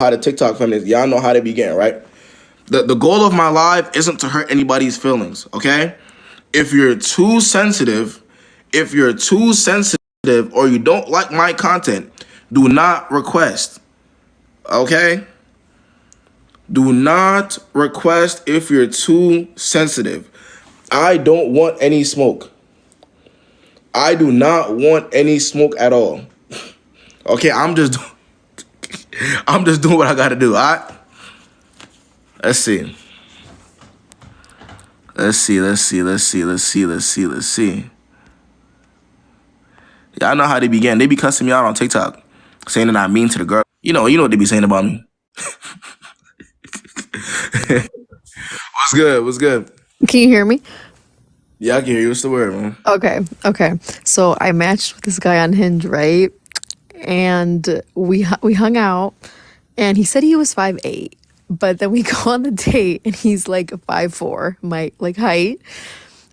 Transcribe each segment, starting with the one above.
how the TikTok feminists, y'all know how they begin, right? The goal of my live isn't to hurt anybody's feelings, okay? If you're too sensitive, or you don't like my content, do not request, okay? Do not request if you're too sensitive. I don't want any smoke. I do not want any smoke at all. Okay, I'm just doing what I gotta do, all right? Let's see. Y'all know how they begin. They be cussing me out on TikTok, saying that I'm mean to the girl. You know what they be saying about me. What's good? What's good? Can you hear me? Yeah, I can hear you. What's the word, man? Okay. So I matched with this guy on Hinge, right? And we hung out, and he said he was 5'8", but then we go on the date, and he's like 5'4", my like height.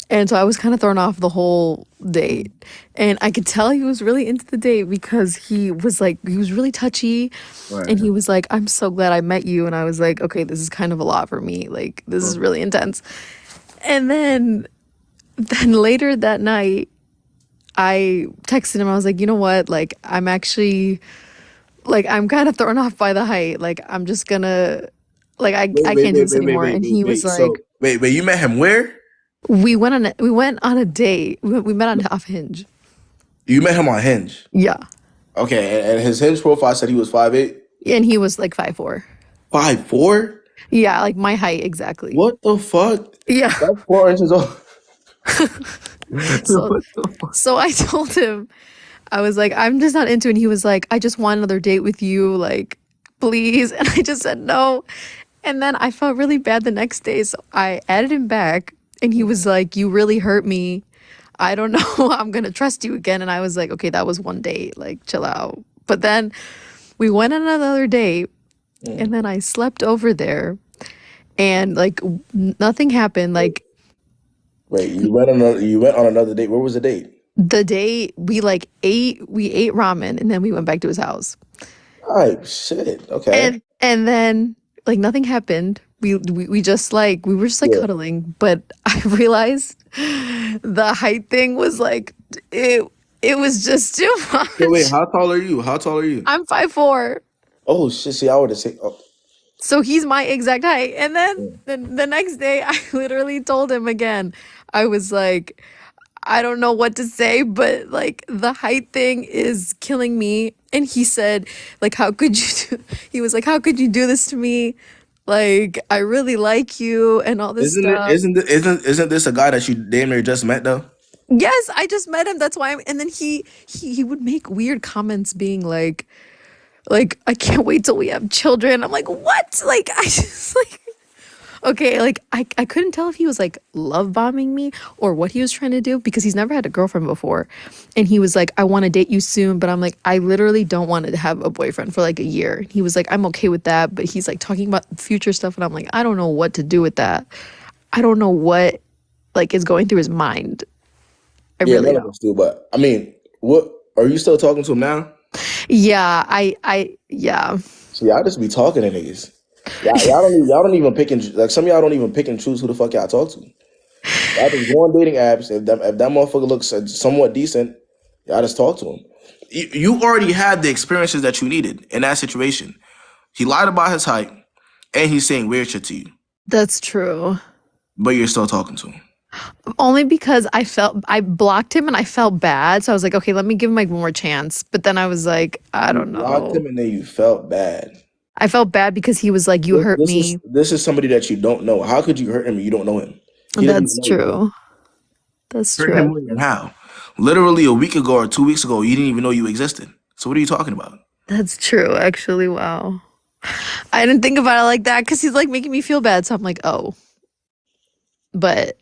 And so I was kind of thrown off the whole date. And I could tell he was really into the date because he was really touchy. Right. And he was like, I'm so glad I met you. And I was like, okay, this is kind of a lot for me. Like, this is really intense. And then later that night, I texted him. I was like, you know what? Like, I'm actually, like, I'm kind of thrown off by the height. Like, I'm just gonna, like, I can't do this anymore. And he was like, so, wait, you met him where? we went on a date. We met on off Hinge. You met him on Hinge? Yeah. Okay, and his Hinge profile said he was 5'8"? And he was like 5'4". 5'4"? Yeah, like my height exactly. What the fuck? Yeah. That's 4 inches off. So I told him, I was like, I'm just not into it. And he was like, I just want another date with you, like, please. And I just said no. And then I felt really bad the next day. So I added him back, and he was like, you really hurt me. I don't know. I'm going to trust you again. And I was like, okay, that was one date. Like, chill out. But then we went on another date, and then I slept over there, and like nothing happened. Like, wait, you went on another date. Where was the date? the date we ate ramen, and then we went back to his house. All shit. Okay. And then like nothing happened. We were just like cuddling, but I realized the height thing was like it was just too much. So wait, how tall are you? I'm 5'4". Oh shit! See, I would have said. Oh. So he's my exact height. And then the next day, I literally told him again. I was like, I don't know what to say, but like the height thing is killing me. And he said, like, how could you he was like, how could you do this to me? Like, I really like you and all this stuff. Isn't this a guy that you damn near just met though? Yes, I just met him. That's why and then he would make weird comments being like, I can't wait till we have children. I'm like, what? Like, I just like, okay, like I couldn't tell if he was like love bombing me or what he was trying to do, because he's never had a girlfriend before. And he was like, I want to date you soon. But I'm like, I literally don't want to have a boyfriend for like a year. He was like, I'm okay with that. But he's like talking about future stuff. And I'm like, I don't know what to do with that. I don't know what like is going through his mind. I really none of us do. But I mean, what are you still talking to him now? Yeah, yeah. See, y'all just be talking to niggas. Y'all don't even pick and like some of y'all don't even pick and choose who the fuck y'all talk to. Y'all just go on dating apps. If that motherfucker looks somewhat decent, y'all just talk to him. You already had the experiences that you needed in that situation. He lied about his height, and he's saying weird shit to you. That's true. But you're still talking to him. Only because I blocked him and I felt bad. So I was like, okay, let me give him like one more chance. But then I was like, I don't know. Blocked him and then you felt bad. I felt bad because he was like, you hurt me. This is somebody that you don't know. How could you hurt him if you don't know him? That's true. That's true. Hurt him and how? Literally a week ago or 2 weeks ago, you didn't even know you existed. So what are you talking about? That's true, actually. Wow. I didn't think about it like that because he's like making me feel bad. So I'm like, oh. But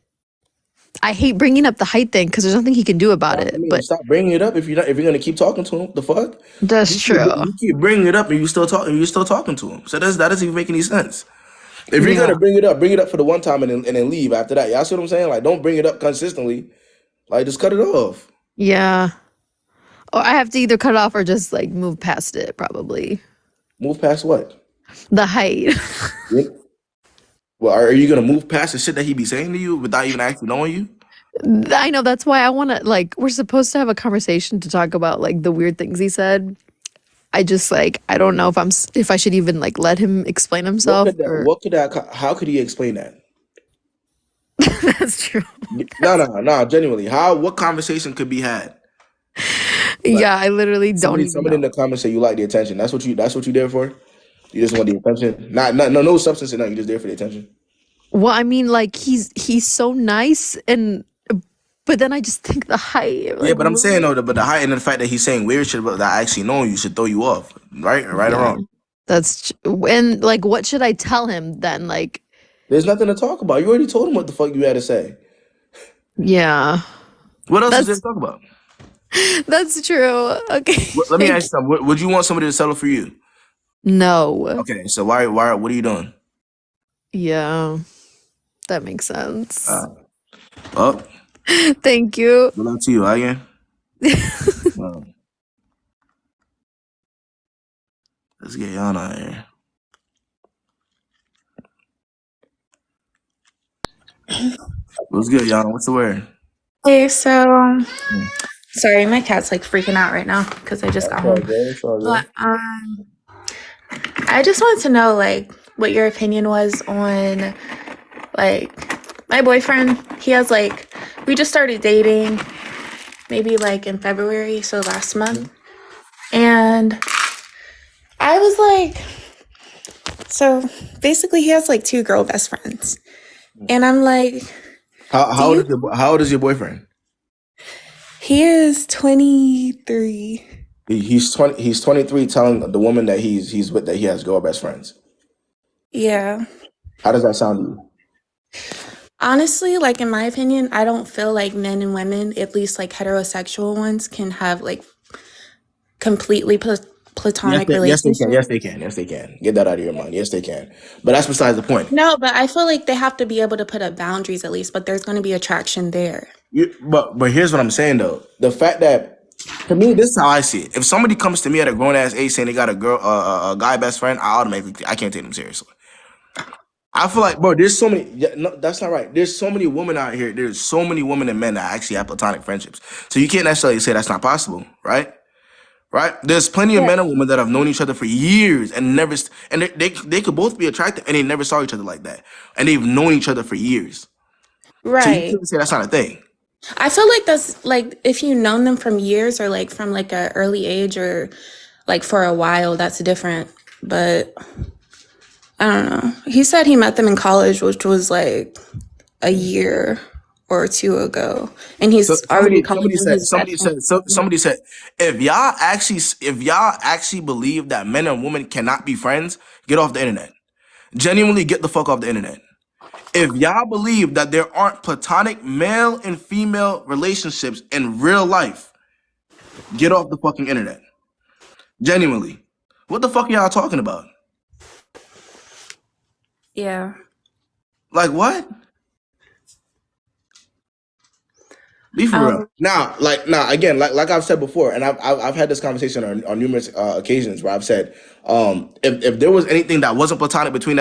I hate bringing up the height thing because there's nothing he can do about it. But stop bringing it up if you're gonna keep talking to him. The fuck? That's true. You keep bringing it up and you're still talking to him. So that doesn't even make any sense. If you're gonna bring it up for the one time and then leave after that. Y'all see what I'm saying? Like, don't bring it up consistently. Like, just cut it off. Yeah. Or I have to either cut it off or just like move past it. Probably. Move past what? The height. What? Well, are you gonna move past the shit that he be saying to you without even actually knowing you? I know that's why I want to like we're supposed to have a conversation to talk about like the weird things he said. I just like I don't know if I should even like let him explain What himself could that? or What could that? How could he explain that? that's true. No, no, no. Genuinely, how? What conversation could be had? Like Yeah, I literally don't even somebody in know. the comments say you like the attention. That's what you. That's what you there for. You just want the attention. No substance in that. You just there for the attention. Well, I mean like he's so nice and but then I just think the height Yeah, like but I'm saying really though, but the height and the fact that he's saying weird shit about that actually knowing you should throw you off, right? Right or yeah. wrong? And like what should I tell him then like There's nothing to talk about. You already told him what the fuck you had to say. yeah. What else is there to That's talk about? that's true. Okay. Let me ask Thank you something. Would you want somebody to settle for you? No. Okay, so why, what are you doing? Yeah. That makes sense. Uh, well, Thank you. good luck to you, again. Let's get y'all out here. What's good, y'all? What's the word? Hey, so Hmm. sorry, my cat's like freaking out right now because I just got It's all home. good. It's all But good. I just wanted to know like what your opinion was on like my boyfriend. He has like we just started dating maybe like in February, so last month. And I was like, so basically he has like two girl best friends. And I'm like, do How you how old is your boyfriend? he is 23. He's 20. He's 23, telling the woman that he's with that he has girl best friends. Yeah. How does that sound to you? Honestly, like in my opinion, I don't feel like men and women, at least like heterosexual ones, can have like completely platonic Yes, they can. relationships. Yes, they can. Yes, they can. Get that out of your mind. Yes, they can. But that's besides the point. No, but I feel like they have to be able to put up boundaries at least, but there's going to be attraction there. But here's what I'm saying though. The fact that to me, this is how I see it. If somebody comes to me at a grown ass age saying they got a girl, a guy best friend, I can't take them seriously. I feel like, bro, there's so many. Yeah, no, that's not right. There's so many women out here. There's so many women and men that actually have platonic friendships. So you can't necessarily say that's not possible, right? Right? There's plenty of Yeah. men and women that have known each other for years and never, and they could both be attractive and they never saw each other like that, and they've known each other for years. So you Right. can't say that's not a thing. I feel like that's like if you've known them from years or like from like a early age or like for a while, that's different. But I don't know. He said he met them in college, which was like a year or two ago, and So he's already calling them his best friend. somebody said if y'all actually believe that men and women cannot be friends, get off the internet. Genuinely get the fuck off the internet. If y'all believe that there aren't platonic male and female relationships in real life, get off the fucking internet. Genuinely. What the fuck are y'all talking about? Yeah. Like what? Be for real. Um, Now again, like I've said before, and I've had this conversation on numerous occasions where I've said, if there was anything that wasn't platonic between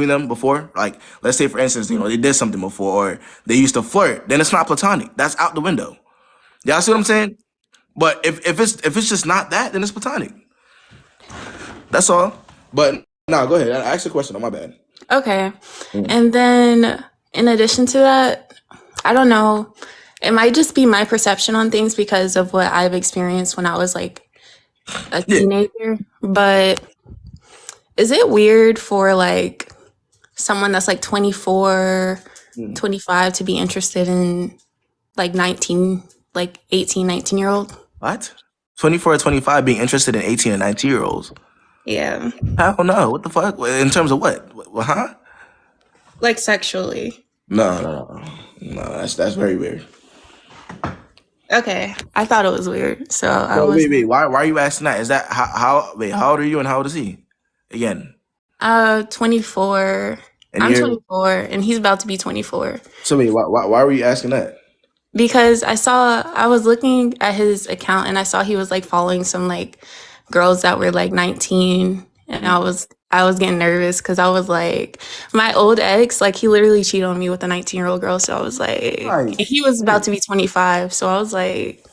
them before, like let's say for instance, they did something before or they used to flirt, then it's not platonic. That's out the window. Y'all see what I'm saying? But if it's just not that, then it's platonic. That's all. But no, go ahead. Ask the question. On my bad. okay. Mm. And then in addition to that, I don't know. It might just be my perception on things because of what I've experienced when I was like a Yeah. teenager. But is it weird for like someone that's like 24, Mm. 25 to be interested in like 19, like 18, 19-year-old? What? 24 or 25 being interested in 18 and 19-year-olds? Yeah. Hell no. What the fuck? In terms of what? Huh? Like sexually. No. That's very weird. Okay. I thought it was weird. So I No, was wait. Why are you asking that? Is that how old are you and how old is he? Again. 24. And I'm you're 24 and he's about to be 24. so wait, why were you asking that? Because I was looking at his account and I saw he was like following some like girls that were like 19 And I was getting nervous because I was like, my old ex, like he literally cheated on me with a 19-year-old girl. So I was like, Like, he was about to be 25. So I was like oh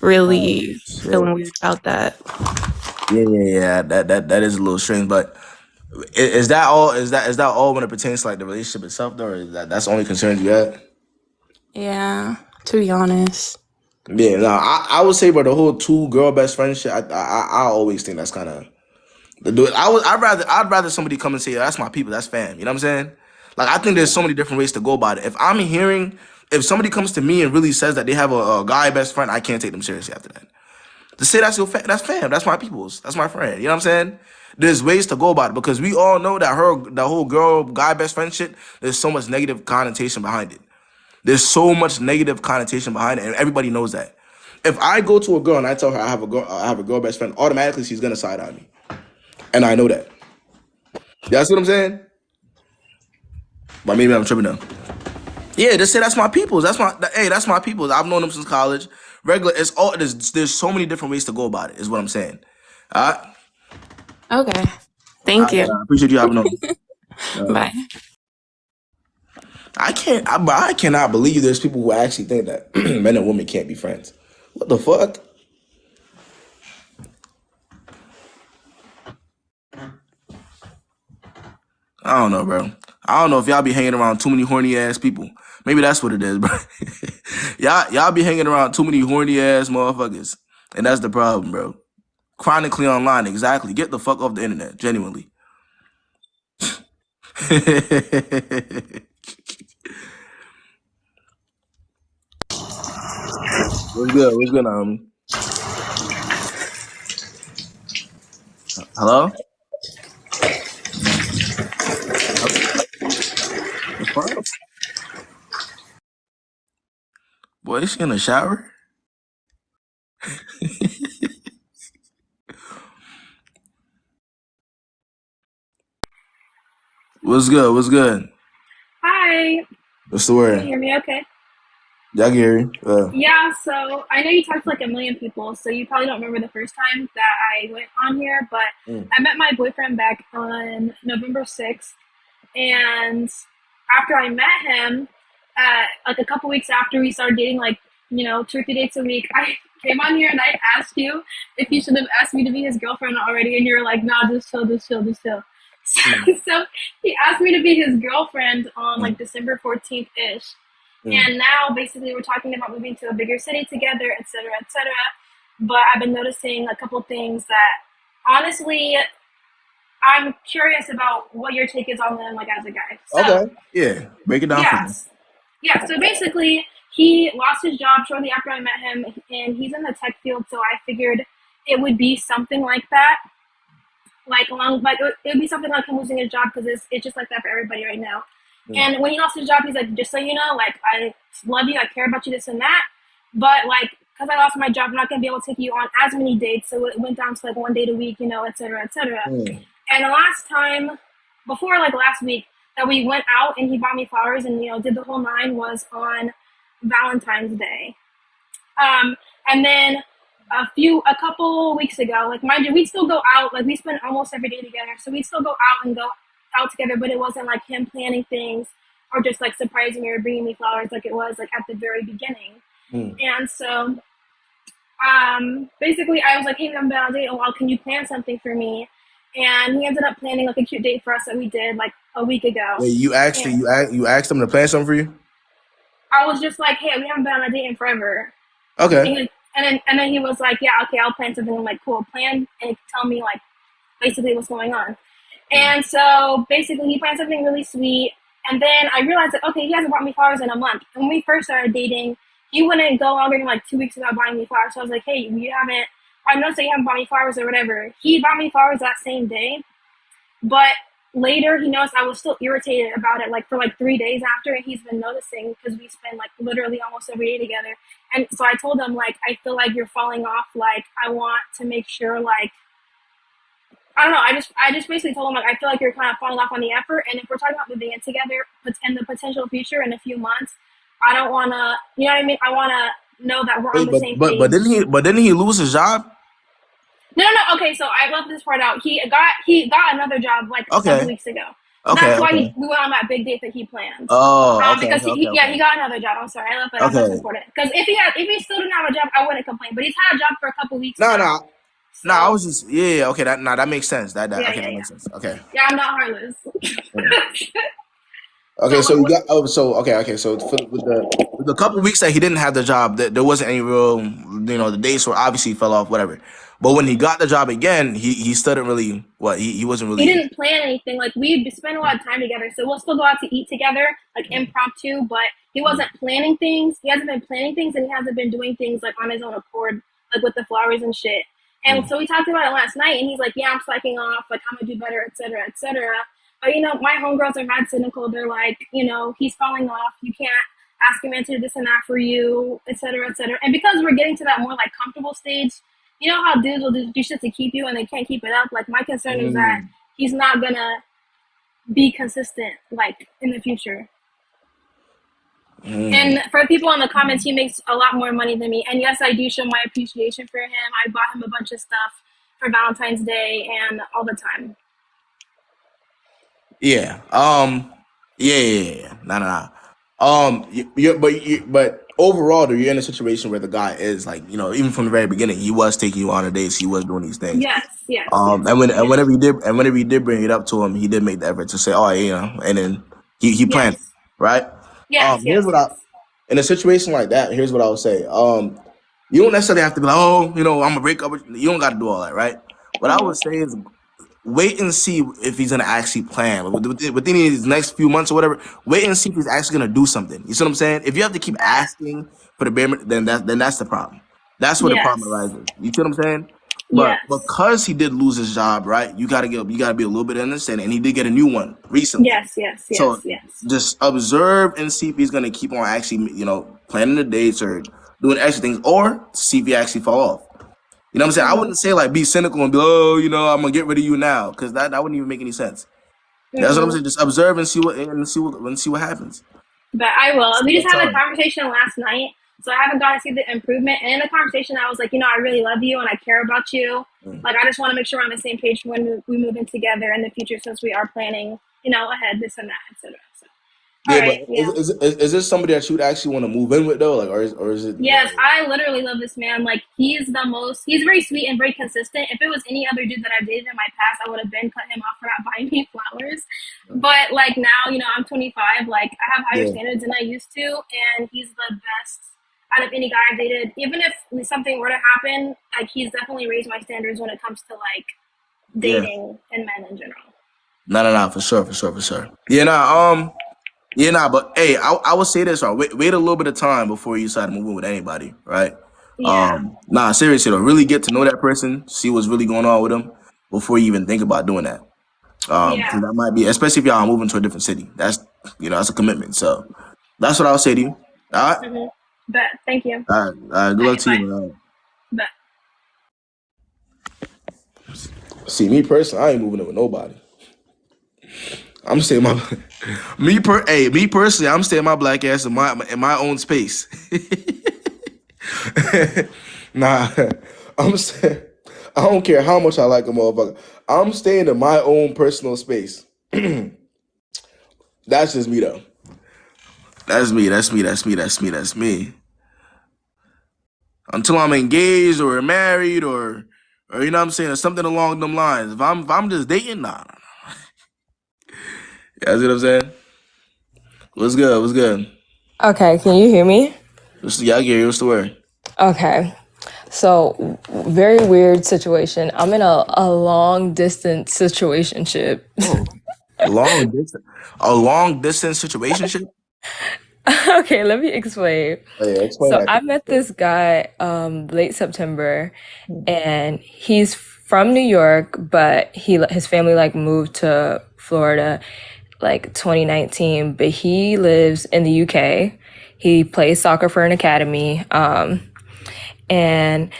really shit. feeling weird about that. Yeah. That is a little strange, but is that all? Is that all when it pertains to like the relationship itself, though, or is that's the only concerns you had? Yeah, to be honest. Yeah, no, I would say, bro, the whole two girl best friend shit. I always think that's kind of the dude. I'd rather somebody come and say, "Yeah, that's my people, that's fam." You know what I'm saying? Like I think there's so many different ways to go about it. If somebody comes to me and really says that they have a guy best friend, I can't take them seriously after that. To say that's fam, that's my people's, that's my friend. You know what I'm saying? There's ways to go about it because we all know that the whole girl guy best friend shit. There's so much negative connotation behind it. There's so much negative connotation behind it, and everybody knows that. If I go to a girl and I tell her I have a girl best friend, automatically she's gonna side on me, and I know that. That's what I'm saying. But maybe I'm tripping now. Yeah, just say that's my peoples. That's my peoples. I've known them since college. Regular. It's all. There's so many different ways to go about it. Is what I'm saying. All right. Okay. Thank you. I appreciate you having on. Bye. I cannot believe there's people who actually think that men and women can't be friends. What the fuck? I don't know, bro. I don't know if y'all be hanging around too many horny ass people. Maybe that's what it is, bro. y'all be hanging around too many horny ass motherfuckers, and that's the problem, bro. Chronically online, exactly. Get the fuck off the internet, genuinely. What's good? What's good, Hello? The fuck? Boy, is she in the shower? What's good? What's good? Hi, What's the can you word? hear me okay? Y'all can hear you. Yeah, so I know you talked to like a million people, so you probably don't remember the first time that I went on here, but Mm. I met my boyfriend back on November 6th, and after I met him, like a couple weeks after we started dating, like, 2 or 3 dates a week, I came on here and I asked you if you should have asked me to be his girlfriend already, and you were like, nah, just chill, just chill, just chill. Mm. So he asked me to be his girlfriend on like Mm. December 14th ish. Mm. And now basically we're talking about moving to a bigger city together, et cetera, et cetera. But I've been noticing a couple things that honestly I'm curious about what your take is on them like as a guy. So Okay. Yeah. Break it down for me. yes. Yeah, so basically he lost his job shortly after I met him and he's in the tech field, so I figured it would be something like that. Like it would be something like him losing his job because it's just like that for everybody right now. Mm. And when he lost his job, he's like, just so you know, like I love you, I care about you, this and that. But like, because I lost my job, I'm not gonna be able to take you on as many dates. So it went down to like 1 date a week, et cetera, et cetera. Mm. And the last time, before like last week, that we went out and he bought me flowers and did the whole nine was on Valentine's Day. And then a couple weeks ago, like mind you, we'd still go out, like we spend almost every day together. So we'd still go out and go out together, but it wasn't like him planning things or just like surprising me or bringing me flowers like it was like at the very beginning. Mm. And so basically I was like, hey, I'm been on a date, and well, can you plan something for me? And he ended up planning like a cute date for us that we did like a week ago. Wait, And you asked them to plan something for you? I was just like, hey, we haven't been on a date in forever. Okay. And then he was like, yeah, okay, I'll plan something. I'm like, cool, plan and tell me like basically what's going on. And so basically he planned something really sweet. And then I realized that, okay, he hasn't bought me flowers in a month. When we first started dating, he wouldn't go longer than like 2 weeks without buying me flowers. So I was like, hey, I noticed that you haven't bought me flowers or whatever. He bought me flowers that same day. But later he noticed I was still irritated about it like for like 3 days after, and he's been noticing because we spend like literally almost every day together. And so I told him like, I feel like you're falling off, like I want to make sure like I don't know, I just basically told him like I feel like you're kind of falling off on the effort, and if we're talking about moving in together in the potential future in a few months, I don't want to, you know what I mean, I want to know that we're on Wait, the same page. but didn't he lose his job? No. Okay, so I left this part out. He got another job like a couple Okay. weeks ago. Okay. That's why Okay. we went on that big date that he planned. Oh. Okay. Because Okay. Okay. yeah, Okay. he got another job. I'm sorry, I left that out. That's Okay. important. Because if he still didn't have a job, I wouldn't complain. But he's had a job for a couple weeks No. now. No. No. I So was just yeah. Okay. That makes sense. That yeah, okay. yeah, That yeah. makes sense. Okay. Yeah, I'm not heartless. Yeah. Okay, So so you what? got so okay, so with the couple weeks that he didn't have the job, that there wasn't any real, the dates were obviously fell off, whatever. But when he got the job again, he still didn't really he wasn't He really. didn't plan anything. Like we spend a lot of time together, so we'll still go out to eat together, like impromptu. But he wasn't planning things. He hasn't been planning things, and he hasn't been doing things like on his own accord, like with the flowers and shit. And so we talked about it last night, and he's like, "Yeah, I'm slacking off. Like I'm gonna do better, etc., etc." But my homegirls are mad cynical. They're like, he's falling off. You can't ask a man to do this and that for you, etc., etc. And because we're getting to that more like comfortable stage, you know how dudes will do shit to keep you and they can't keep it up. Like my concern is that Mm, he's not gonna be consistent like in the future. mm. And for people in the comments, he makes a lot more money than me. And yes, I do show my appreciation for him. I bought him a bunch of stuff for Valentine's Day and all the time. Yeah. Yeah. No. But overall, though, you're in a situation where the guy is like, even from the very beginning, he was taking you on a dates, he was doing these things. Yes, yes, yes, And yes, whenever you did bring it up to him, he did make the effort to say, "Oh, and then he planned, yes, right?" yes, Here's yes, what yes. in a situation like that, here's what I would say. You don't necessarily have to be like, "Oh, I'm gonna break up with you." You don't got to do all that, right? What I would say is wait and see if he's gonna actually plan within these next few months or whatever. Wait and see if he's actually gonna do something. You see what I'm saying? If you have to keep That, asking for the bare, then that's the problem. That's where the problem yes, arises. You see what I'm saying? But yes, because he did lose his job, right? You gotta be a little bit understanding, and he did get a new one recently. yes, yes, yes, So yes. just observe and see if he's gonna keep on actually, planning the dates or doing extra things, or see if he actually fall off. You know what I'm saying? I Mm-hmm, wouldn't say like be cynical and be, oh, I'm gonna get rid of you now, because that wouldn't even make any sense. That's what I'm mm-hmm. saying. Just observe and see what happens. But I will. See We just what had a time. conversation last night, so I haven't gotten to see the improvement. And in the conversation, I was like, I really love you and I care about you. Mm. Like, I just want to make sure we're on the same page when we move in together in the future, since we are planning, ahead, this and that, etc. So, all Yeah, but right, yeah. is this somebody that you'd actually want to move in with though? Like, or is it? Yes, I literally love this man. Like, he's very sweet and very consistent. If it was any other dude that I've dated in my past, I would have been cut him off for not buying me flowers. But, like, now, I'm 25. Like, I have higher Yeah, standards than I used to. And he's the best out of any guy I've dated. Even if something were to happen, like, he's definitely raised my standards when it comes to, like, yeah. dating and men in general. No, for sure, for sure, for sure. Yeah, nah, but hey, I would say this, right? Wait a little bit of time before you decide to move in with anybody, right? Yeah, Nah, seriously though, really get to know that person, see what's really going on with them before you even think about doing that. yeah. 'Cause that might be, especially if y'all are moving to a different city. That's a commitment. So that's what I'll say to you. All right, Mm-hmm. But thank you. good All luck right, to you, bye. man. But See, me personally, I ain't moving in with nobody. I'm staying my me personally, I'm staying my black ass in my own space. Nah, I'm saying I don't care how much I like a motherfucker. I'm staying in my own personal space. That's just me though. That's me. That's me. That's me. That's me. That's me. Until I'm engaged or married or you know what I'm saying, or something along them lines. If I'm just dating, nah. Yeah, that's what I'm saying. What's good? What's good? Okay, can you hear me? Yeah, I get you. What's the word? Okay. So, very weird situation. I'm in a long distance situationship. Oh, long distance. A long distance situationship. Okay, let me explain. Oh, yeah, explain So, that. I met this guy late September, and he's from New York, but his family like moved to Florida like 2019, but he lives in the UK. He plays soccer for an academy. And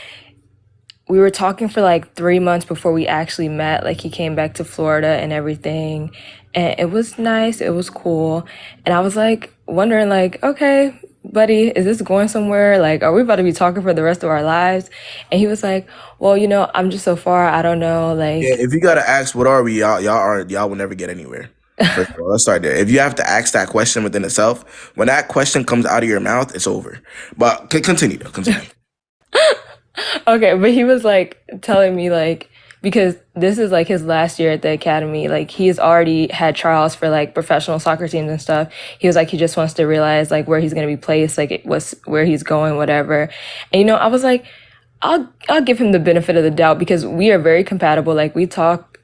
we were talking for like 3 months before we actually met. Like he came back to Florida and everything. And it was nice. It was cool. And I was like wondering like, okay, buddy, is this going somewhere? Like, are we about to be talking for the rest of our lives? And he was like, well, I'm just so far. I don't know. Yeah, Like, if you gotta ask what are we, y'all will never get anywhere. First of all, let's start there. If you have to ask that question within itself, when that question comes out of your mouth, it's over. But continue though, continue. okay, but he was like telling me like because this is like his last year at the academy, like he's already had trials for like professional soccer teams and stuff. He was like he just wants to realize like where he's gonna be placed, like it was where he's going, whatever. And I was like, I'll give him the benefit of the doubt because we are very compatible. Like we talk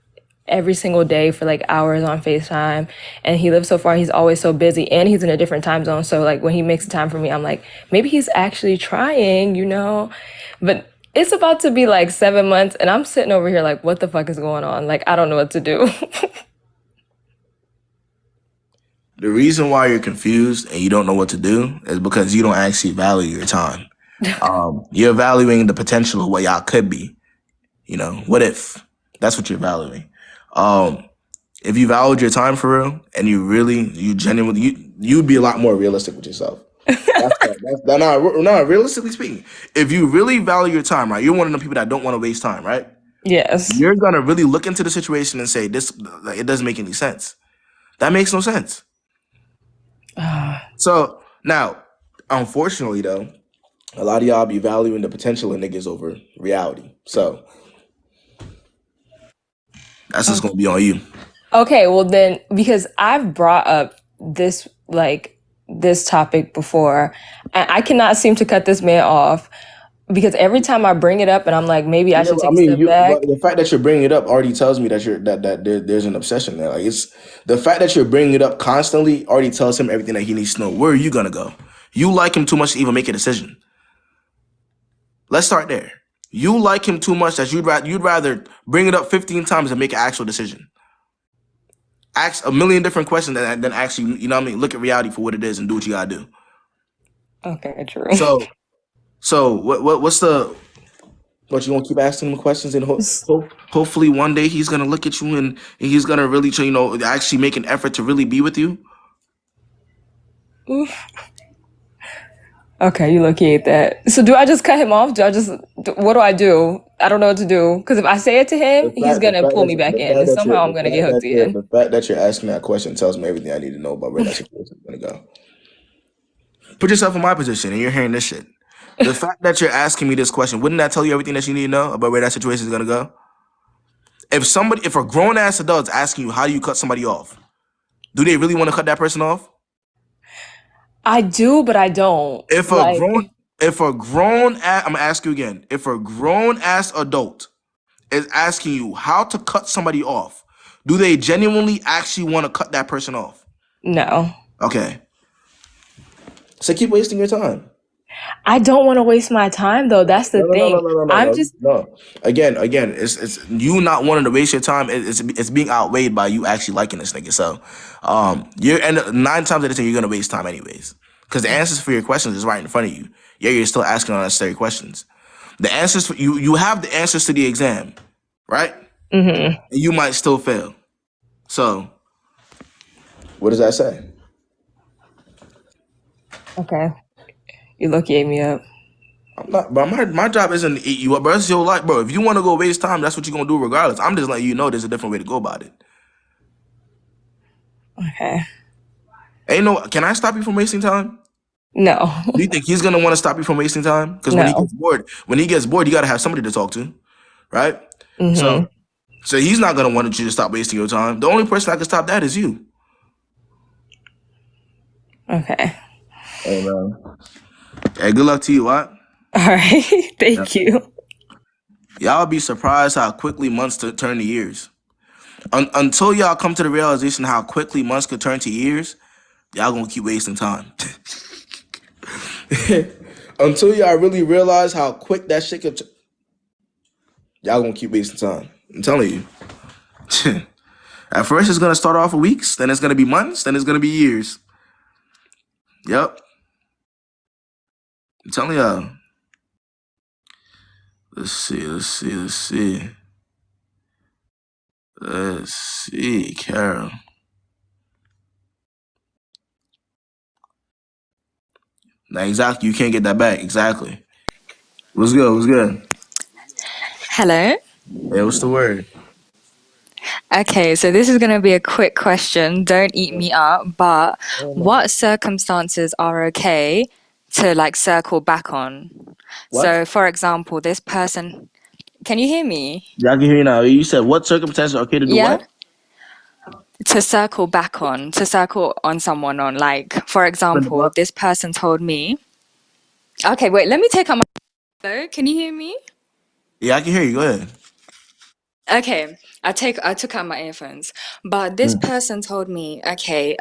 every single day for like hours on FaceTime, and he lives so far, he's always so busy, and he's in a different time zone. So like when he makes time for me, I'm like, maybe he's actually trying. But it's about to be like 7 months and I'm sitting over here like, what the fuck is going on? Like, I don't know what to do. The reason why you're confused and you don't know what to do is because you don't actually value your time. You're valuing the potential of what y'all could be. What if? That's what you're valuing. If you valued your time for real and you genuinely, you'd be a lot more realistic with yourself. That's not realistically speaking. If you really value your time, right, you're one of the people that don't want to waste time, right? Yes. You're gonna really look into the situation and say this. Like, it doesn't make any sense. That makes no sense. So now, unfortunately, though, a lot of y'all be valuing the potential of niggas over reality. So that's just gonna be on you. Okay, well then, because I've brought up this topic before, and I cannot seem to cut this man off because every time I bring it up and I'm like, maybe I should take a step back. The fact that you're bringing it up already tells me that there's an obsession there. Like, it's the fact that you're bringing it up constantly already tells him everything that he needs to know. Where are you gonna go? You like him too much to even make a decision. Let's start there. You like him too much that you'd rather bring it up 15 times and make an actual decision. Ask a million different questions than actually, look at reality for what it is and do what you gotta do. Okay, true. So what's the But you gonna keep asking him questions, and hopefully one day he's gonna look at you and he's gonna really, actually make an effort to really be with you. Okay, you lucky ain't that. So do I just cut him off? What do I do? I don't know what to do. Because if I say it to him, he's going to pull me back in. And somehow I'm going to get hooked in. The fact that you're asking that question tells me everything I need to know about where that situation is gonna go. Put yourself in my position and you're hearing this shit. The fact that you're asking me this question, wouldn't that tell you everything that you need to know about where that situation is gonna go? If a grown ass adult's asking you how do you cut somebody off, do they really want to cut that person off? I do, but I don't. I'm gonna ask you again. If a grown ass adult is asking you how to cut somebody off, do they genuinely actually want to cut that person off? No. Okay. So keep wasting your time. I don't want to waste my time though. That's the thing. No. Again, it's you not wanting to waste your time. It's being outweighed by you actually liking this nigga. So, and 9 times out of 10 you're gonna waste time anyways, because the answers for your questions is right in front of you. Yeah, you're still asking unnecessary questions. The answers for you have the answers to the exam, right? Mm-hmm. And you might still fail. So, what does that say? Okay. You lucky ate me up. I'm not, but my job isn't to eat you up, bro. It's your life, bro. If you want to go waste time, that's what you're gonna do regardless. I'm just letting you know there's a different way to go about it. Okay. Can I stop you from wasting time? No. Do you think he's gonna want to stop you from wasting time? Because when he gets bored, you gotta have somebody to talk to, right? Mm-hmm. So he's not gonna want you to stop wasting your time. The only person that can stop that is you. Okay. Hey, man. Hey, good luck to you, what? All right. Thank you. Y'all be surprised how quickly months turn to years. Until y'all come to the realization how quickly months could turn to years, y'all gonna keep wasting time. Until y'all really realize how quick that shit could y'all gonna keep wasting time. I'm telling you. At first it's gonna start off with weeks, then it's gonna be months, then it's gonna be years. Yep. I'm telling y'all. Let's see, Carol. Now, exactly. You can't get that back. Exactly. What's good? What's good? Hello. Hey, what's the word? Okay, so this is going to be a quick question. Don't eat me up, but what circumstances are okay to like circle back on? What? So, for example, this person, can you hear me? Yeah, I can hear you now. You said what circumstances are okay to do Yeah? what? To circle on someone on, like, for In the example, book? this person told me, okay, wait, let me take out my. Hello, can you hear me? Yeah, I can hear you. Go ahead. Okay, I took out my earphones, but this person told me, okay,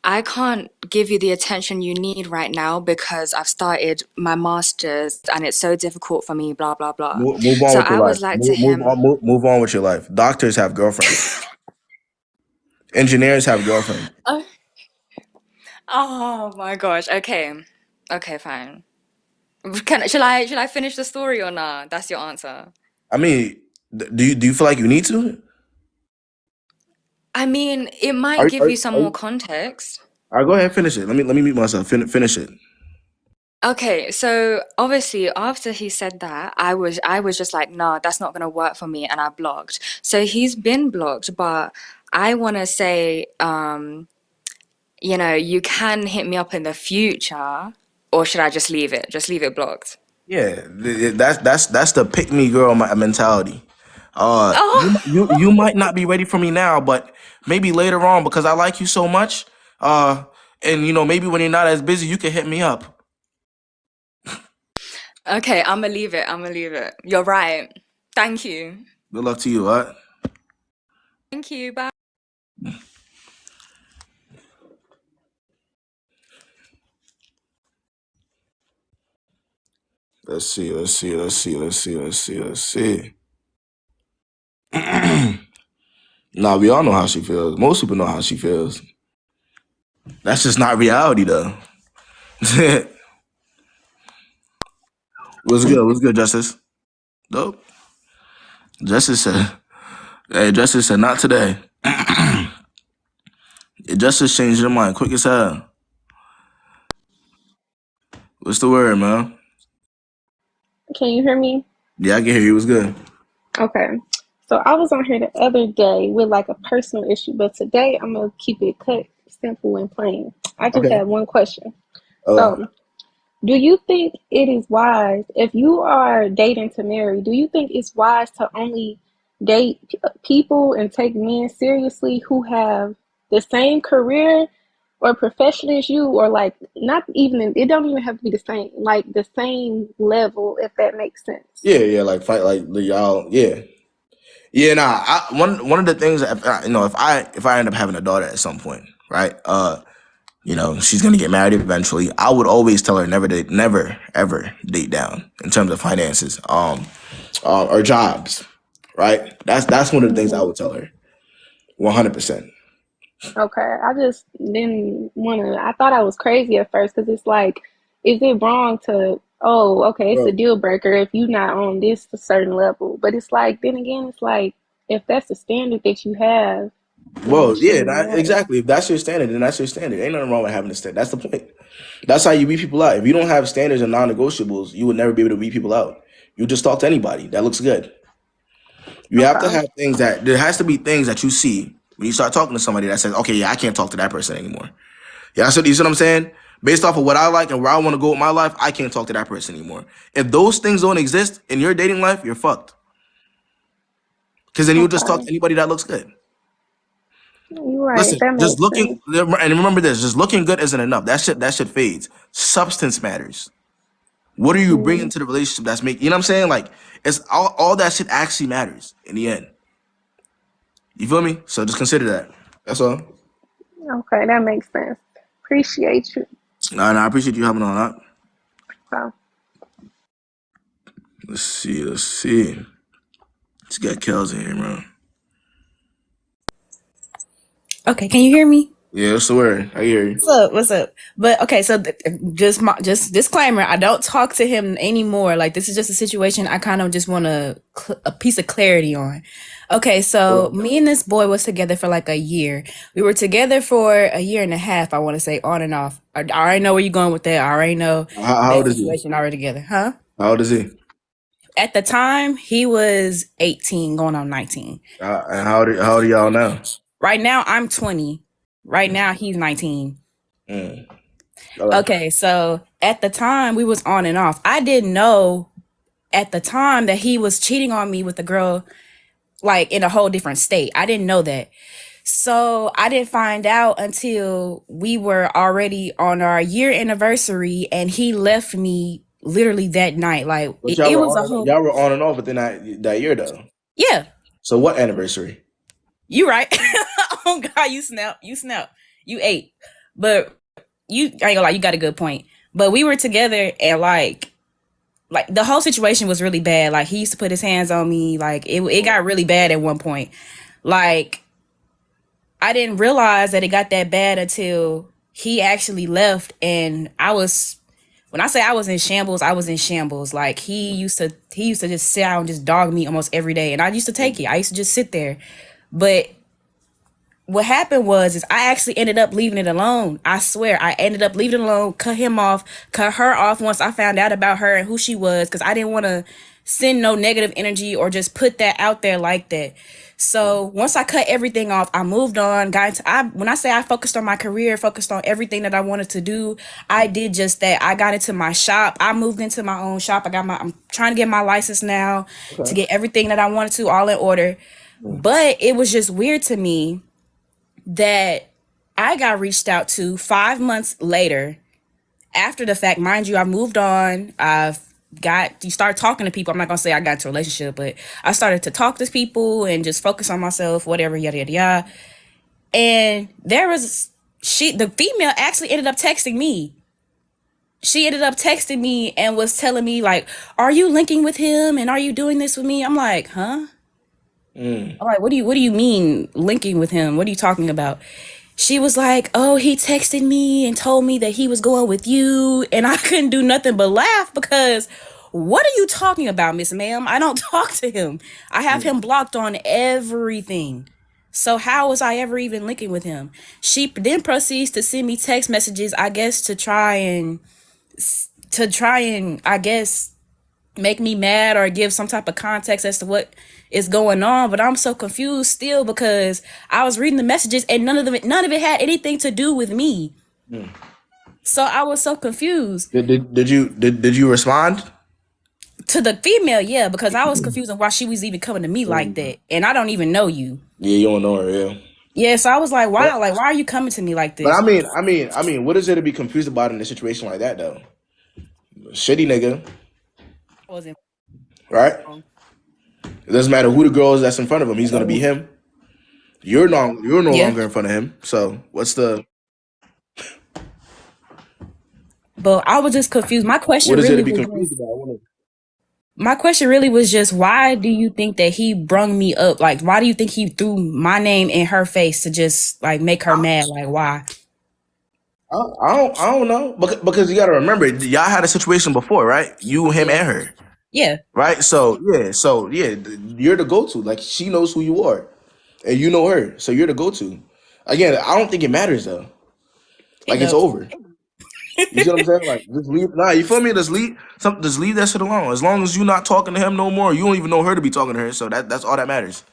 I can't give you the attention you need right now because I've started my master's and it's so difficult for me, blah blah blah. Move on So with your I life. was like to Move him, on. Move on with your life. Doctors have girlfriends. Engineers have girlfriends. oh, oh my gosh, okay, okay, fine. Should I finish the story or not? That's your answer. I mean, do you feel like you need to? I mean, it might Are, give are, you some are more you, context. all right, go ahead and finish it. Let me mute myself. Finish it. Okay, so obviously after he said that, I was just like, nah, that's not gonna work for me, and I blocked. So he's been blocked, but I wanna say, you can hit me up in the future, or should I just leave it? Just leave it blocked. Yeah, that's the pick me girl mentality. You Oh, might not be ready for me now, but maybe later on because I like you so much. Uh, and maybe when you're not as busy, you can hit me up. okay, I'm gonna leave it. I'm gonna leave it. You're right. Thank you. Good luck to you. What? Thank you. Bye. Let's see. Let's see. Let's see. Let's see. Let's see. Let's see. Nah, we all know how she feels. Most people know how she feels. That's just not reality, though. What's good? What's good, Justice? Dope. Justice said, "Hey, Justice said not today." Justice changed your mind quick as hell. What's the word, man? Can you hear me? Yeah, I can hear you. What's good? Okay. So I was on here the other day with like a personal issue, but today I'm gonna keep it cut, simple, and plain. I just Okay. have one question. Okay. So, do you think it is wise if you are dating to marry? Do you think it's wise to only date people and take men seriously who have the same career or profession as you, or like not even? It don't even have to be the same, like the same level, if that makes sense. Yeah, like fight, like y'all. Yeah, yeah. Nah, one of the things that if I end up having a daughter at some point, right? She's gonna get married eventually. I would always tell her never ever date down in terms of finances, or jobs, right? That's one of the things I Mhm. would tell her, 100%. Okay, I just didn't want to. I thought I was crazy at first because it's like, is it wrong to, oh, okay, it's a Bro, deal breaker if you're not on this certain level. But it's like, then again, it's like, if that's the standard that you have, then it well, yeah, shouldn't matter. exactly. If that's your standard, then that's your standard. Ain't nothing wrong with having a standard. That's the point. That's how you weed people out. If you don't have standards and non-negotiables, you would never be able to weed people out. You just talk to anybody that looks good. You have to Okay, have things that there has to be things that you see when you start talking to somebody that says, okay, yeah, I can't talk to that person anymore. Yeah, so you see what I'm saying? Based off of what I like and where I want to go with my life, I can't talk to that person anymore. If those things don't exist in your dating life, you're fucked. Because then you'll just talk to okay, anybody that looks good. you're right. Listen, That just makes looking sense. and remember this, just looking good isn't enough. That shit fades. Substance matters. What are you bringing Mm, to the relationship that's making, you know what I'm saying? Like, it's all that shit actually matters in the end. You feel me? So just consider that. That's all. okay, that makes sense. Appreciate you. And I appreciate you having on that. So, Let's see. Let's see. Let's get Kels in here, man. Okay, can you hear me? Yeah, what's the word? I hear you. What's up? What's up? But okay, so just disclaimer, I don't talk to him anymore. Like this is just a situation I kind of just want a piece of clarity on. Okay, so me and this boy was together for like a year. We were together for a year and a half, I want to say, on and off. I already know where you're going with that. I already know How that old is he? situation already together, huh? How old is he? At the time, he was 18, going on 19. And how old are y'all now? Right now, I'm 20. Right now, he's 19. Mm. Okay, so at the time we was on and off. I didn't know at the time that he was cheating on me with a girl like in a whole different state. I didn't know that. So I didn't find out until we were already on our year anniversary and he left me literally that night. Like it was a whole y'all were on and off within that year though. Yeah. So what anniversary? You right. Oh God, you snap. You ate. But I ain't gonna lie, you got a good point. But we were together and like the whole situation was really bad. Like he used to put his hands on me. Like it got really bad at one point. Like I didn't realize that it got that bad until he actually left. And when I say I was in shambles, I was in shambles. Like he used to just sit out and just dog me almost every day. And I used to take it. I used to just sit there. But what happened is I actually ended up leaving it alone. I swear, I ended up leaving it alone, cut him off, cut her off once I found out about her and who she was, because I didn't want to send no negative energy or just put that out there like that. So once I cut everything off, I moved on. When I say I focused on my career, focused on everything that I wanted to do, I did just that. I got into my shop. I moved into my own shop. I'm trying to get my license now to get everything that I wanted to all in order. But it was just weird to me that I got reached out to 5 months later after the fact. Mind you, I moved on. You start talking to people. I'm not gonna say I got into a relationship, but I started to talk to people and just focus on myself, whatever, yada yada yada. And the female actually ended up texting me. She ended up texting me and was telling me like, "Are you linking with him? And are you doing this with me?" I'm like, "Huh?" I'm like, what do you mean linking with him? What are you talking about? She was like, "Oh, he texted me and told me that he was going with you." And I couldn't do nothing but laugh because what are you talking about, Miss Ma'am? I don't talk to him. I have him blocked on everything. So how was I ever even linking with him? She then proceeds to send me text messages, I guess, to try and I guess make me mad or give some type of context as to what is going on. But I'm so confused still because I was reading the messages and none of it had anything to do with me. So I was so confused. Did you respond to the female? Yeah, because I was confused on why she was even coming to me like that, and I don't even know you. Yeah, you don't know her. Yeah. Yeah, so I was like, wow, like why are you coming to me like this? But I mean, what is there to be confused about in a situation like that though? Shitty nigga. Right? It doesn't matter who the girl is that's in front of him. He's gonna be him. You're no longer in front of him. So what's the? But I was just confused. My question What is really there to be confused about? My question really was just, why do you think that he brung me up? Like, why do you think he threw my name in her face to just like make her mad? Like, why? I don't know, because you got to remember, y'all had a situation before, right? You, him, and her. Yeah. Right. So yeah, you're the go-to. Like she knows who you are, and you know her, so you're the go-to. Again, I don't think it matters though. Like it's over. You see what I'm saying? Like just leave. Nah, you feel me? Just leave that shit alone. As long as you're not talking to him no more, you don't even know her to be talking to her. So that's all that matters.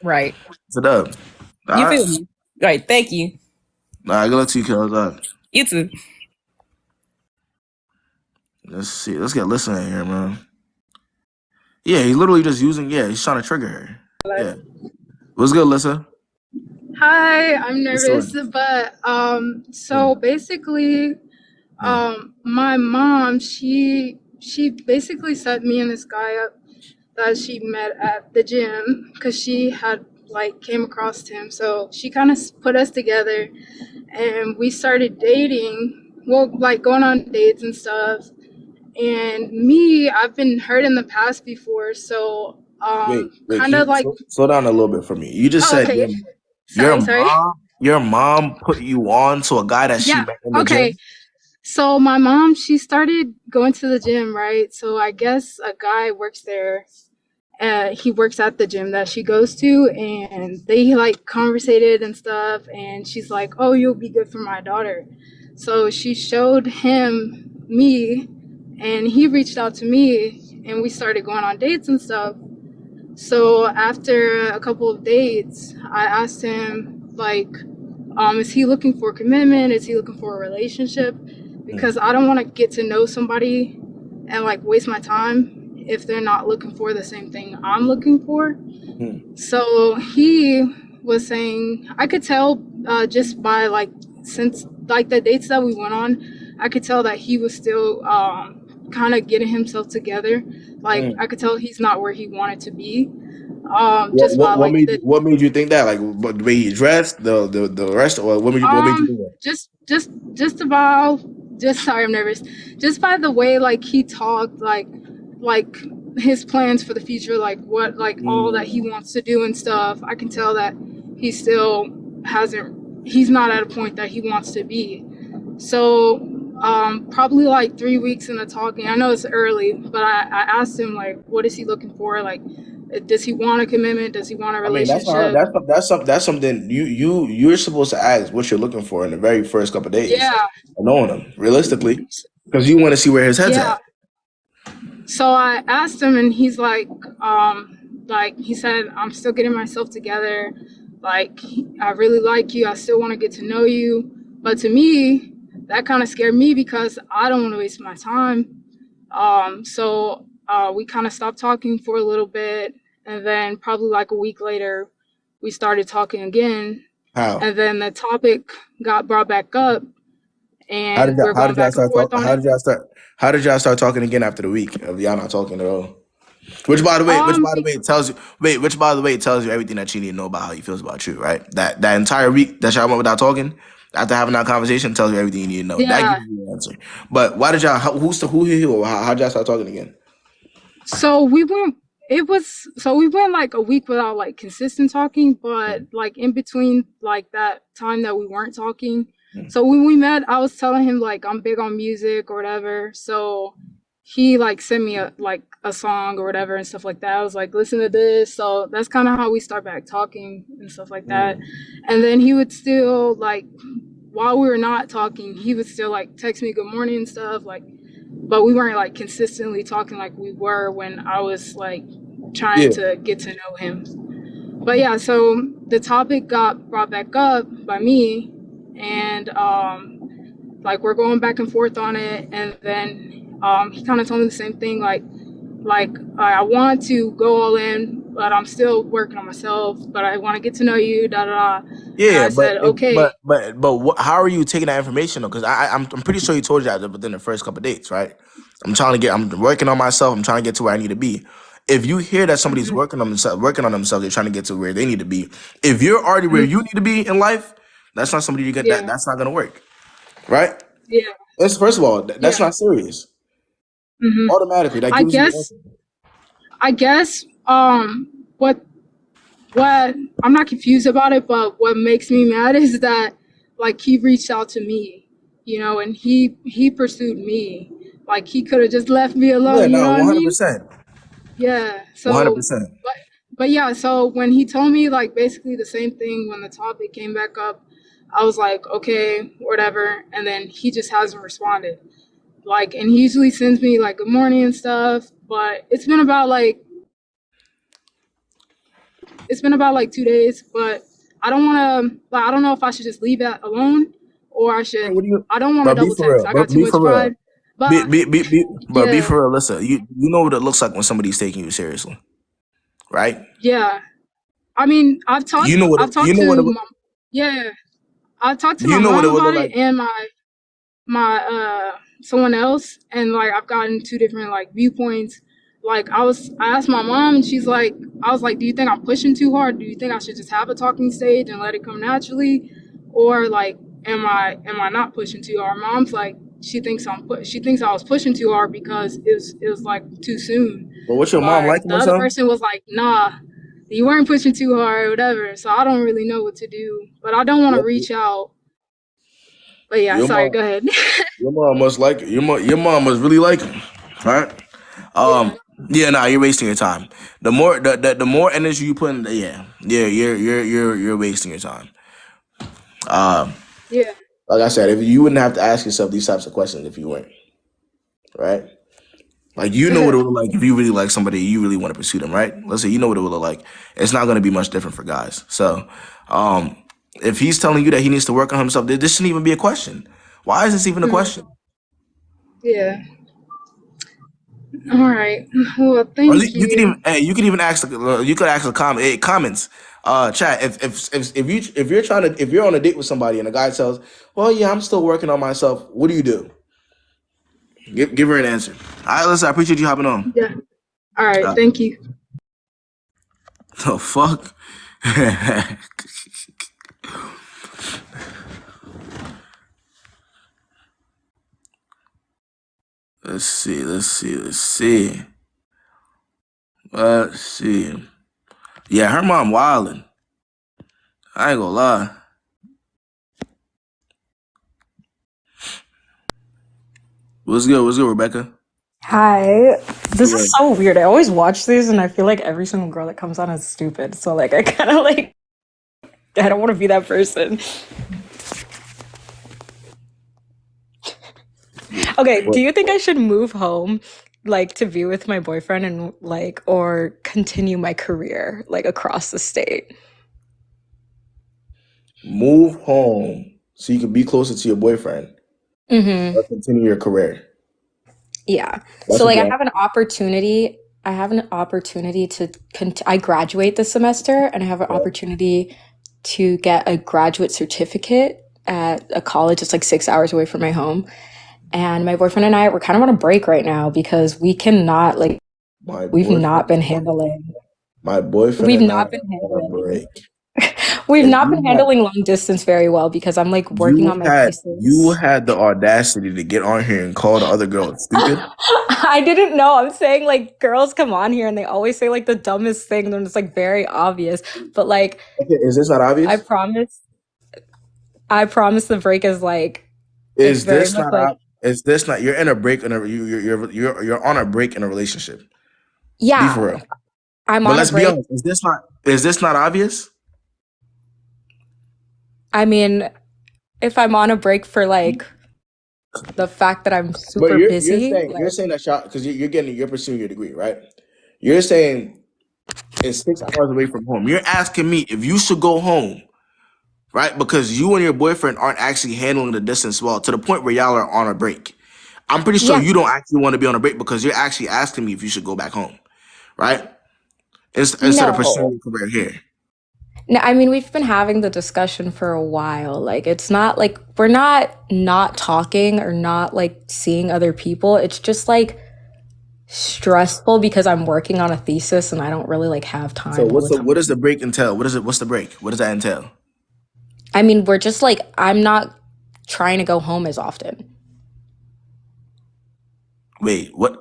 Right. It's a dub. You feel me? Right. Thank you. Nah, good luck to you, cuz. You too. Let's see. Let's get Lissa in here, man. Yeah, he's literally just using. Yeah, he's trying to trigger her. Yeah. What's good, Lissa? Hi, I'm nervous, but so basically, my mom, she basically set me and this guy up that she met at the gym because she had like came across him. So she kind of put us together and we started dating, well, like going on dates and stuff. And me, I've been hurt in the past before, so wait, kind of like slow down a little bit for me. You just said okay. your Sorry. mom Your mom put you on to a guy that she Yeah. met in the Okay. gym? So my mom, she started going to the gym, right? So I guess a guy works there. He works at the gym that she goes to, and they like conversated and stuff. And she's like, "Oh, you'll be good for my daughter." So she showed him me, and he reached out to me, and we started going on dates and stuff. So after a couple of dates, I asked him like, is he looking for commitment? Is he looking for a relationship? Because I don't want to get to know somebody and like waste my time if they're not looking for the same thing I'm looking for. So he was saying, I could tell just by like, since like the dates that we went on, I could tell that he was still kind of getting himself together. Like I could tell he's not where he wanted to be. Just by like the What made you think that? Like the way he dressed, the rest, or what made you think that? just about just sorry, I'm nervous. Just by the way like he talked, like his plans for the future, like what like all that he wants to do and stuff. I can tell that he still he's not at a point that he wants to be. So probably like 3 weeks into talking, I know it's early, but I asked him like what is he looking for? Like does he want a commitment? Does he want a I mean, that's not relationship? that's something you're supposed to ask what you're looking for in the very first couple of days Yeah. of knowing him, realistically, because you want to see where his head's Yeah. at. So I asked him, and he's like he said, I'm still getting myself together. Like, I really like you. I still want to get to know you. But to me, that kind of scared me because I don't want to waste my time. So we kind of stopped talking for a little bit. And then probably like a week later, we started talking again. How? And then the topic got brought back up, How did and y'all we're going back and forth on how it. did y'all start how did y'all start talking again after the week of y'all not talking at all? Which by the way tells you everything that you need to know about how he feels about you, right? That entire week that y'all went without talking, after having that conversation, tells you everything you need to know. That Yeah. gives you the answer. But why did y'all who hit who, or how'd y'all start talking again? So we went like a week without like consistent talking, but like in between like that time that we weren't talking. So when we met, I was telling him like I'm big on music or whatever. So he like sent me a song or whatever and stuff like that. I was like, listen to this. So that's kind of how we start back talking and stuff like that. And then he would still like while we were not talking, he would still like text me good morning and stuff like, but we weren't like consistently talking like we were when I was like trying Yeah. to get to know him. But yeah, so the topic got brought back up by me, and like we're going back and forth on it, and then he kind of told me the same thing, like I want to go all in, but I'm still working on myself, but I want to get to know you, da da da. And Yeah, I said, okay. how are you taking that information though? Because I'm pretty sure you told you that within the first couple of dates, right? I'm working on myself. I'm trying to get to where I need to be. If you hear that somebody's Mhm, working on themselves, they're trying to get to where they need to be. If you're already where you mhm, need to be in life, that's not somebody you get yeah, that's not gonna work, right? yeah, That's first of all, that's yeah. not serious. hmm Automatically, that I gives you the guess, answer. I guess, what what I'm not confused about it, but what makes me mad is that like he reached out to me, and he pursued me. Like he could have just left me Yeah, alone, you know no, what I mean? 100%, Yeah. one hundred So, percent. but yeah. So when he told me like basically the same thing when the topic came back up, I was like, okay, whatever. And then he just hasn't responded. Like, and he usually sends me like good morning and stuff, but it's been about like 2 days, but I don't want to, like, I don't know if I should just leave that alone or What do you? I don't want to But be double for text. real. I got But too be much for real. pride. But But be yeah, for real. Listen, you know what it looks like when somebody's taking you seriously, right? yeah. I mean, I've talked You know what to it yeah, I've talked to you my know what mom it would about look it like. and my someone else, and like I've gotten two different like viewpoints. Like I asked my mom, and I was like, do you think I'm pushing too hard? Do you think I should just have a talking stage and let it come naturally, or like am I not pushing too hard? Mom's like she thinks I was pushing too hard because it was like too soon. But what's your mom But liking the or other something? person was like, nah. you weren't pushing too hard, whatever. So I don't really know what to do, but I don't want to reach out. But yeah, Your sorry. mom, Go ahead. your mom must like it. Your mom must really like him, right? Yeah. Yeah, nah, you're wasting your time. The more energy you put in, you're wasting your time. Um, Yeah. like I said, if you wouldn't have to ask yourself these types of questions if you weren't, right? Like you know what it would look like if you really like somebody, you really want to pursue them, right? Let's say you know what it would look like. It's not going to be much different for guys. So, if he's telling you that he needs to work on himself, this shouldn't even be a question. Why is this even a question? Yeah. All right. Well, Or thank you can you. even you can even ask you could ask the comments chat if you're on a date with somebody and a guy tells, well, yeah, I'm still working on myself. What do you do? Give her an answer. All right, listen, I appreciate you hopping on. Yeah. All right. Uh, Thank you. the fuck. Let's see. Yeah, her mom wildin'. I ain't gonna lie. What's good, Rebecca? Hi. This Yeah. is so weird. I always watch these and I feel like every single girl that comes on is stupid. So like I kind of like I don't want to be that person. Okay, do you think I should move home like to be with my boyfriend and like or continue my career like across the state? Move home so you can be closer to your boyfriend or continue your career. Yeah. That's So what like you I have an opportunity to I graduate this semester and I have an opportunity to get a graduate certificate at a college that's like 6 hours away from my home. And my boyfriend and I, we're kind of on a break right now because we cannot like we've not been handling My boyfriend we've and I not been are on a handling break. we've And not been handling long distance very well because I'm like working on my you thesis. had the audacity to get on here and call the other girl stupid. I didn't know. I'm saying like girls come on here and they always say like the dumbest thing and it's like very obvious. But like Okay, is this not obvious? I promise the break is like Is it's very this much not like is this not you're in a break in a you're on a break in a relationship. Be for yeah, real. I'm But on a let's be break. honest, is this not obvious? I mean, if I'm on a break for like the fact that I'm But super busy, you're like saying that shot because you're pursuing your degree, right? You're saying it's 6 hours away from home. You're asking me if you should go home, right? Because you and your boyfriend aren't actually handling the distance well to the point where y'all are on a break. I'm pretty sure yeah, you don't actually want to be on a break because you're actually asking me if you should go back home, right? Instead of no. pursuing your career here. No, I mean, we've been having the discussion for a while. Like, it's not like we're not talking or not like seeing other people. It's just like stressful because I'm working on a thesis and I don't really like have So time all the what does time. the break entail? What's the break? What does that entail? I mean, we're just like I'm not trying to go home as often. Wait, what?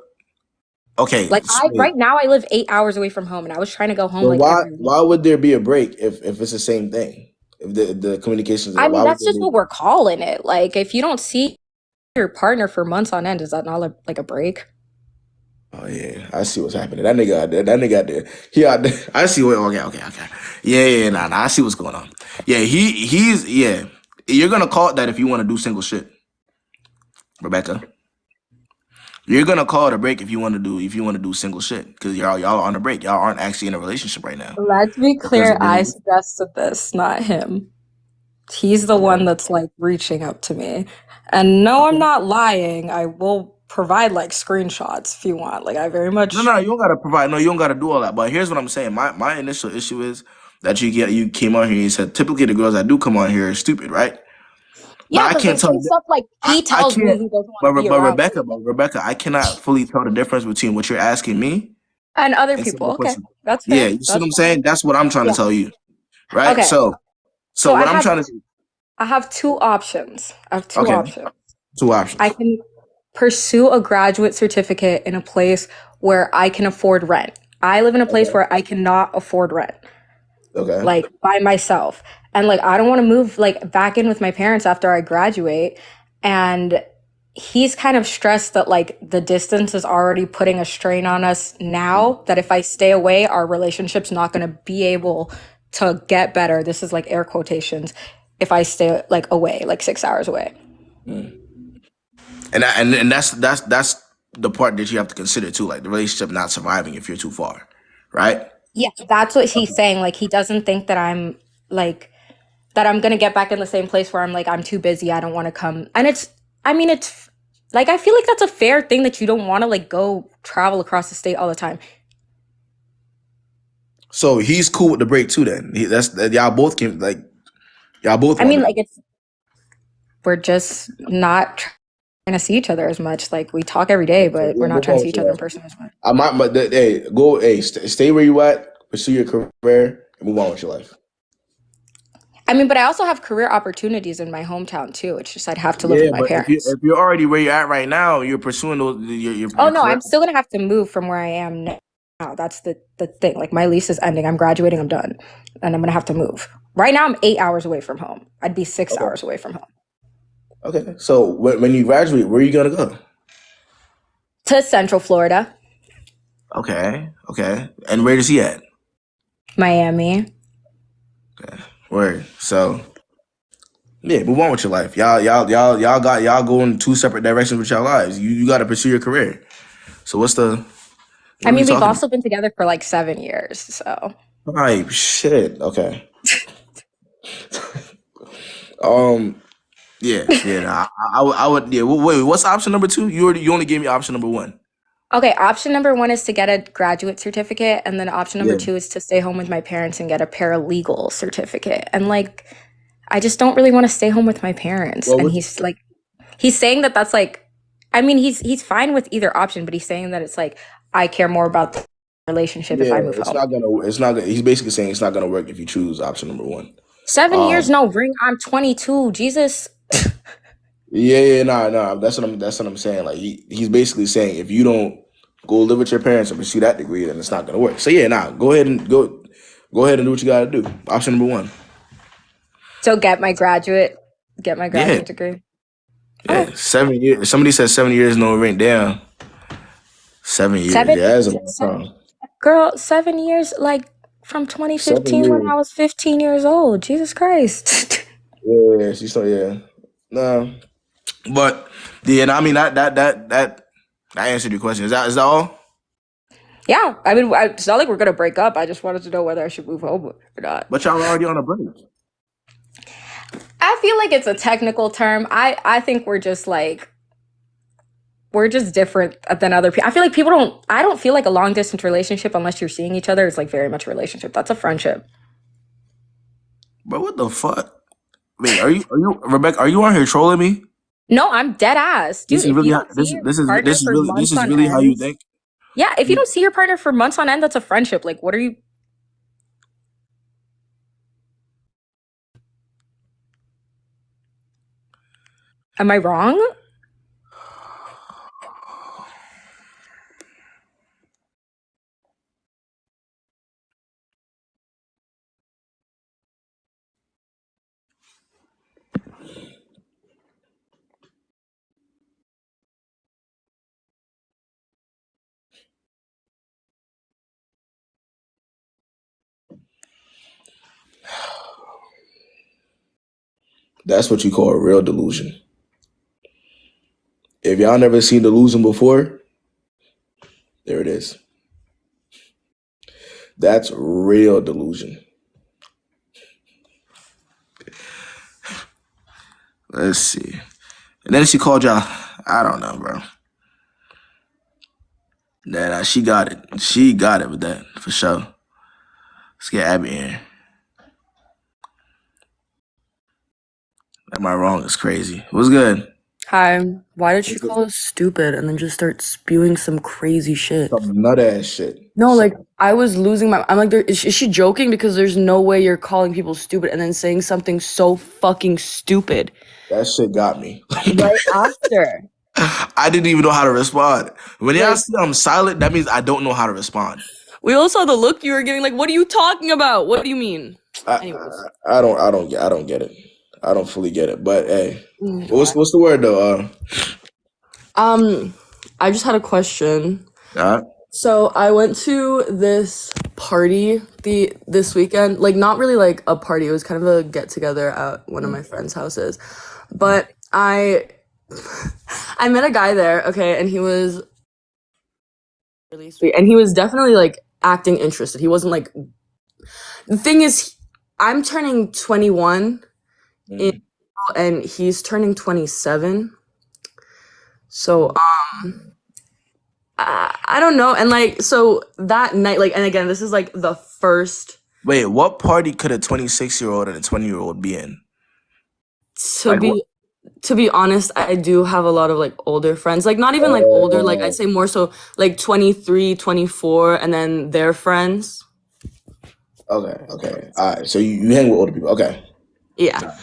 Okay, Like so, right now I live 8 hours away from home and I was trying to go home but like every week. why would there be a break if it's the same thing? If the communications I there, mean, why would that's there just be? what we're calling it. Like, if you don't see your partner for months on end, is that not like a break? Oh yeah, I see what's happening. That nigga out there. That nigga out there. He out there. I see what. Okay. Yeah. Nah. I see what's going on. Yeah. He's. Yeah. You're gonna call it that if you want to do single shit, Rebecca. You're gonna call it a break if you want to do single shit because y'all are on a break. Y'all aren't actually in a relationship right now Let's be because clear, of I your. suggested this, not him. He's the one that's like reaching up to me. And no, I'm not lying. I will provide like screenshots if you want. Like, I very much. No, you don't gotta provide. No, you don't gotta do all that. But here's what I'm saying. My initial issue is that you came on here and you said typically the girls that do come on here are stupid, right? But Yeah, I but they can't tell. say stuff like he I tells me can't. he doesn't want to be But around Rebecca, me. I cannot fully tell the difference between what you're asking me And other and some of people. the Okay. questions. That's Yeah, fair. you see what That's I'm fair. saying? That's what I'm trying to Yeah. tell you, right? Okay. So So what I'm trying to do. I have two options. Okay, two I options. can pursue a graduate certificate in a place where I can afford rent. I live in a place where I cannot afford rent, Okay. like by myself. And like I don't want to move like back in with my parents after I graduate. And he's kind of stressed that like the distance is already putting a strain on us now, that if I stay away, our relationship's not going to be able to get better. This is like air quotations. If I stay like away, like 6 hours away. And that's the part that you have to consider too, like the relationship not surviving if you're too far, right? Yeah, that's what he's saying. Like he doesn't think that I'm like that I'm gonna get back in the same place where I'm like I'm too busy. I don't want to come. And it's like I feel like that's a fair thing that you don't want to like go travel across the state all the time. So he's cool with the break too. Then y'all both can like y'all both. I mean, want like we're just not trying to see each other as much. Like we talk every day, but we're not trying to see each other in person as much. I might, but stay where you at, pursue your career, and move on with your life. I mean, but I also have career opportunities in my hometown too. It's just I'd have to live with my parents. If you're already where you're at right now, you're pursuing those. Your Oh no, career. I'm still gonna have to move from where I am now. That's the thing. Like my lease is ending. I'm graduating. I'm done, and I'm gonna have to move. Right now, I'm 8 hours away from home. I'd be 6 hours away from home. Okay, so when you graduate, where are you gonna go? To Central Florida. Okay, and where is he at? Miami. Okay, word. So yeah, move on with your life. Y'all go in two separate directions with your lives. You got to pursue your career. So what's the? I mean, we've also been together for like 7 years. So. Right. Shit. Okay. Yeah. Nah, I would. Yeah. Wait. What's option number 2? You only gave me option number 1. Okay, option number 1 is to get a graduate certificate, and then option number 2 is to stay home with my parents and get a paralegal certificate. And like, I just don't really want to stay home with my parents. Well, and he's saying that that's like, I mean, he's fine with either option, but he's saying that it's like I care more about the relationship if I move home. It's not gonna. He's basically saying it's not gonna work if you choose option number 1. 7 years, no ring. I'm 22. Jesus. Nah. That's what I'm saying. Like he's basically saying if you don't go live with your parents and pursue that degree, then it's not gonna work. So go ahead and do what you gotta do. Option number 1. So get my graduate degree. Yeah, 7 years. Somebody said 7 years, no ring. Damn. 7 years. That's a long time. Girl, 7 years, like from 2015 when I was 15 years old. Jesus Christ. Yeah, she's still, yeah. No. But yeah, I mean that answered your question. Is that all? Yeah. I mean, it's not like we're gonna break up. I just wanted to know whether I should move home or not. But y'all are already on a break. I feel like it's a technical term. I think we're just different than other people. I feel like I don't feel like a long distance relationship unless you're seeing each other is like very much a relationship. That's a friendship. Bro, what the fuck? Wait, are you Rebecca? Are you on here trolling me? No, I'm dead ass. Dude, this is really how you think? Yeah, if you don't see your partner for months on end, that's a friendship. Like, what are you? Am I wrong? That's what you call a real delusion. If y'all never seen delusion before, there it is. That's real delusion. Let's see. And then she called y'all. I don't know, bro. Nah, she got it. She got it with that, for sure. Let's get Abby in here. Am I wrong? It's crazy. What's good? Hi. Why did she call us stupid and then just start spewing some crazy shit? Some nut ass shit. No, like I was losing my. I'm like, is she joking? Because there's no way you're calling people stupid and then saying something so fucking stupid. That shit got me. Right after. I didn't even know how to respond. When y'all see I'm silent, that means I don't know how to respond. We all saw the look you were giving. Like, what are you talking about? What do you mean? Anyways. I don't get it. I don't fully get it. But hey, Mm, what's the word though? I just had a question. Uh, So I went to this party this weekend. Like, not really like a party. It was kind of a get together at one of my friends' houses. But I met a guy there, okay, and he was really sweet. And he was definitely like acting interested. He wasn't like, the thing is, I'm turning 21 in, and he's turning 27. So I don't know. And like, so that night, like, and again, this is like the first. Wait, what party could a 26-year-old and a 20-year-old be in? To be honest, I do have a lot of like older friends, like not even like older, like I'd say more so like 23, 24, and then their friends. Okay. All right. So you hang with older people. Okay. Yeah.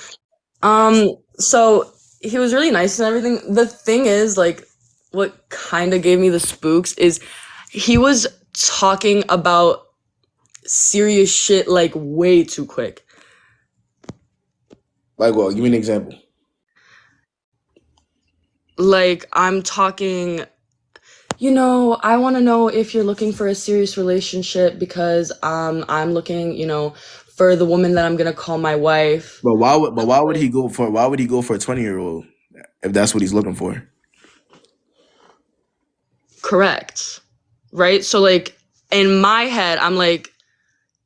So he was really nice and everything. The thing is, like, what kind of gave me the spooks is he was talking about serious shit like way too quick. Like what? Give me an example. Like, I'm talking, I want to know if you're looking for a serious relationship because I'm looking, for the woman that I'm gonna call my wife. But why would he go for a 20-year-old if that's what he's looking for? Correct. Right? So like in my head, I'm like,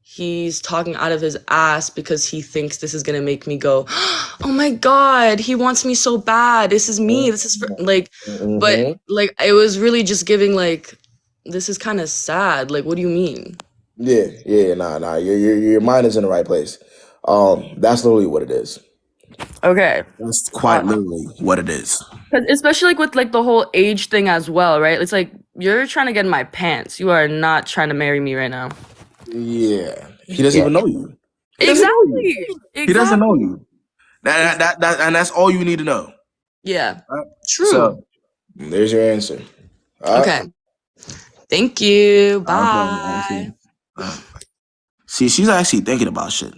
he's talking out of his ass because he thinks this is gonna make me go, oh my God, he wants me so bad. This is me. This is like, but like, it was really just giving like, this is kind of sad. Like, what do you mean? Yeah, nah. Your mind is in the right place. That's literally what it is. Okay. That's quite literally what it is. 'Cause especially like with like the whole age thing as well, right? It's like, you're trying to get in my pants. You are not trying to marry me right now. Yeah, he doesn't even know you. Exactly. He doesn't know you. That and that's all you need to know. Yeah. Right? True. So there's your answer. Okay. Thank you. Bye. See, she's actually thinking about shit.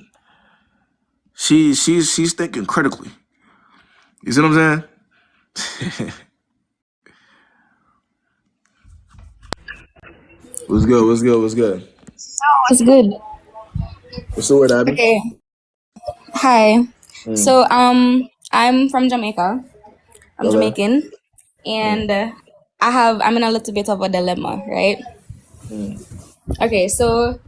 She's thinking critically. You see what I'm saying? What's good? What's good? What's the word, Abby? Okay. Hi. So I'm from Jamaica. I'm Okay. Jamaican, and I'm in a little bit of a dilemma, right? Okay, so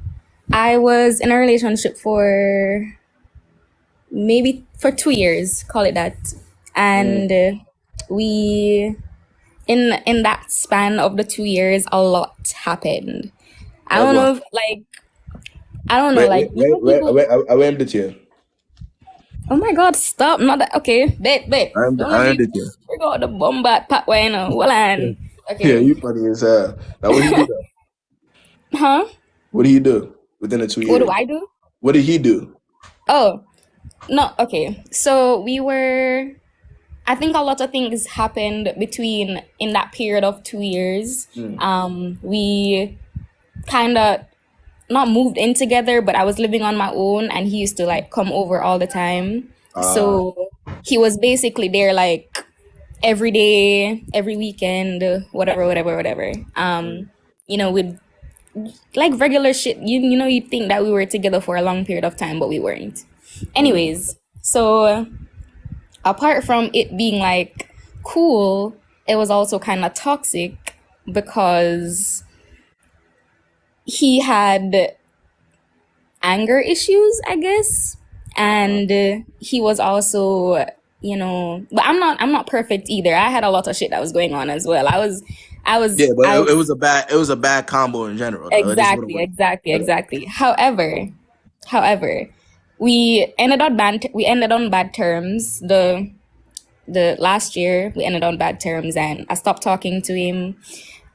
I was in a relationship for maybe for 2 years, call it that, and we in that span of the 2 years, a lot happened. I don't know if I don't know, like you know people. I went to you. Oh my God! Stop! Not that. Okay, babe. I Don't did you. we got the bombat pat way now. Well, Yeah, okay. you funny as hell. Now what did he do? Huh? What did he do within the 2 years? What do I do? What did he do? Oh, no. Okay. So I think a lot of things happened in that period of 2 years. We kind of not moved in together, but I was living on my own, and he used to like come over all the time. So he was basically there like every day, every weekend, whatever. With like regular shit. You'd think that we were together for a long period of time, but we weren't. Anyways, so apart from it being like cool, it was also kind of toxic because he had anger issues, I guess, and he was also, but I'm not perfect either. I had a lot of shit that was going on as well. I was Yeah, but it was a bad combo in general. Though. exactly. However, we ended on bad terms. The last year we ended on bad terms, and I stopped talking to him,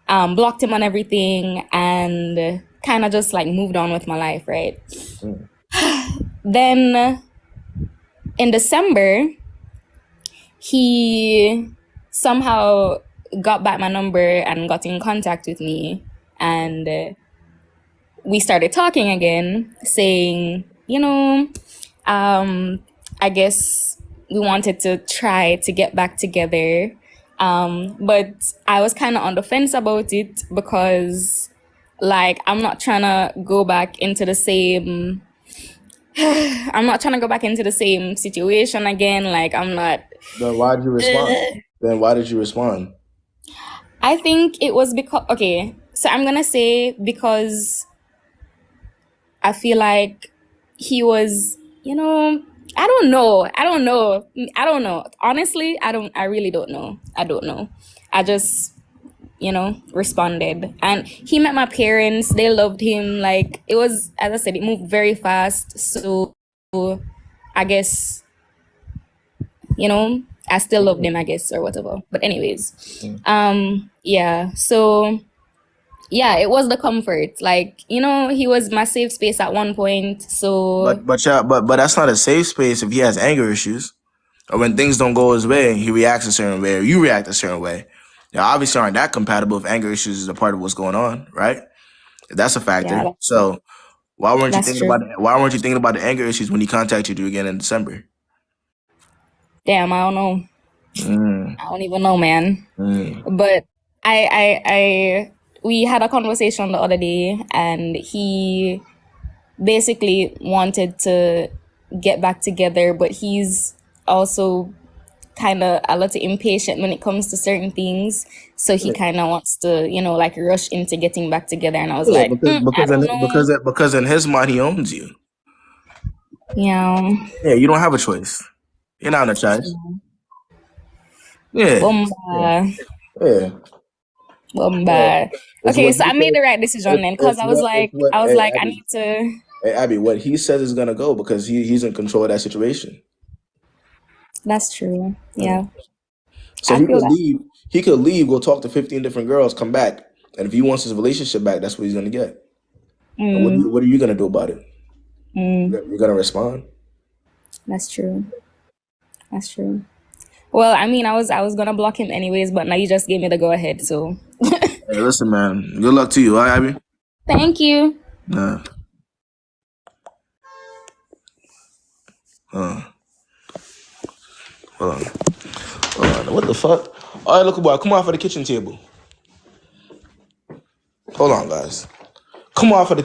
blocked him on everything, and kind of just like moved on with my life, right? Then in December, he somehow got back my number and got in contact with me, and we started talking again, saying, I guess we wanted to try to get back together. But I was kind of on the fence about it because, like, I'm not trying to go back into the same. I'm not trying to go back into the same situation again. Like, I'm not. Then why did you respond? Then why did you respond? I think it was because. Okay, so I'm gonna say because I feel like he was, I don't know. Honestly, I really don't know. I don't know. I just, responded. And he met my parents. They loved him. Like, it was, as I said, it moved very fast. So I guess, I still loved him, I guess, or whatever. But anyways, yeah. So yeah, it was the comfort. Like, he was my safe space at one point. So But that's not a safe space if he has anger issues. Or when things don't go his way, he reacts a certain way, or you react a certain way. Y'all obviously aren't that compatible if anger issues is a part of what's going on, right? That's a factor. yeah, So why weren't you that's thinking true. about it? Why weren't you thinking about the anger issues when he contacted you again in December? Damn, I don't know. I don't even know, man. But we had a conversation the other day, and he basically wanted to get back together, but he's also kind of a little impatient when it comes to certain things. So he kind of wants to, like, rush into getting back together. And I was like, I don't know. Because in his mind he owns you. Yeah. Yeah, you don't have a choice. You're not in a choice. Yeah. Bomba. Yeah. Bomba. Okay, so I made the right decision then, because I was like, I need to. Hey, Abby, what he says is gonna go because he's in control of that situation. That's true. Yeah. So I he feel could that. leave. He could leave, go talk to 15 different girls, come back, and if he wants his relationship back, that's what he's gonna get. And what are you gonna do about it? You're gonna respond. That's true. That's true. Well, I mean, I was gonna block him anyways, but now you just gave me the go ahead. So Hey, listen, man. Good luck to you, all right, Abby? thank you. Nah. Hold on. What the fuck? All right, look, boy, come off of the kitchen table. Hold on, guys. Come off of the.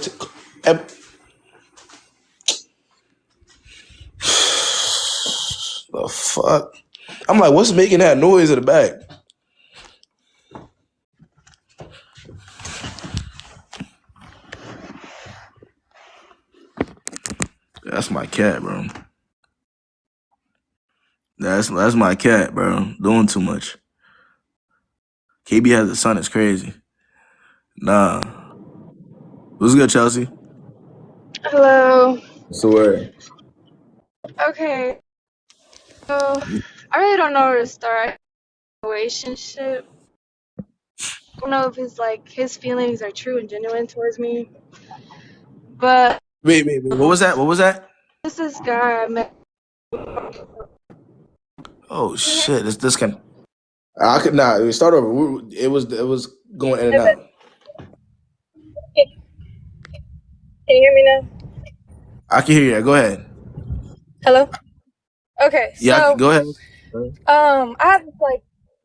The fuck? I'm like, what's making that noise in the back? That's my cat, bro. That's my cat, bro. Doing too much. KB has a son. It's crazy. Nah. What's good, Chelsea? Hello. So where? Okay. So I really don't know where to start. Relationship. I don't know if his feelings are true and genuine towards me. But Wait. What was that? this is guy I met. Oh shit! This can. I could not. Start over. It was going in and out. Can you hear me now? I can hear you. Go ahead. Hello? Okay, Yeah, so go ahead. I have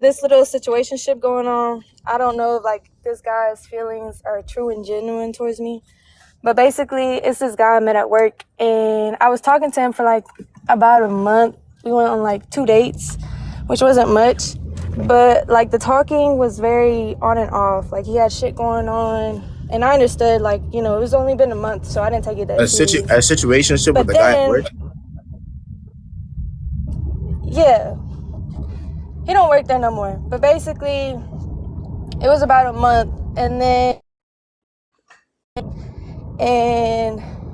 this little situationship going on. I don't know if this guy's feelings are true and genuine towards me. But basically it's this guy I met at work, and I was talking to him for about a month. We went on 2 dates, which wasn't much. But the talking was very on and off. He had shit going on. And I understood, it was only been a month, so I didn't take it that serious. A situationship But with the guy at then, work. yeah, he don't work there no more. But basically, it was about a month, and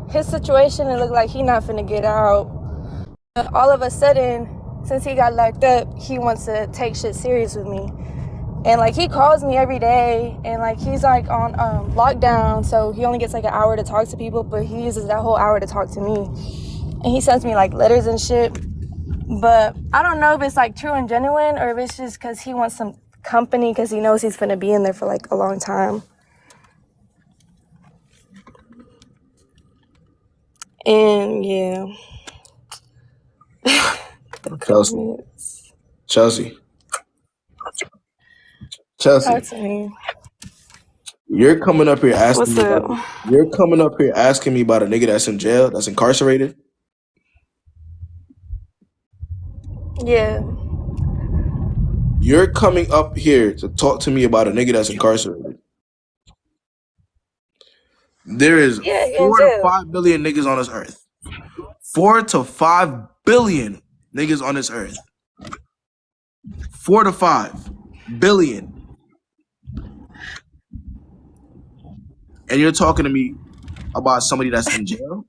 his situation, it looked like he not finna get out. But all of a sudden, since he got locked up, he wants to take shit serious with me. And he calls me every day, and he's on lockdown, so he only gets an hour to talk to people, but he uses that whole hour to talk to me. And he sends me letters and shit. But I don't know if it's true and genuine, or if it's just because he wants some company because he knows he's finna be in there for a long time. And yeah. Chelsea. Chelsea. Chelsea. Talk to me. You're coming up here asking What's me up? about you're coming up here asking me about a nigga that's in jail, that's incarcerated. Yeah. You're coming up here to talk to me about a nigga that's incarcerated. There is Yeah, he in 4 to jail. 5 billion niggas on this earth. 4 to 5 billion niggas on this earth. 4 to 5 billion. And you're talking to me about somebody that's in jail?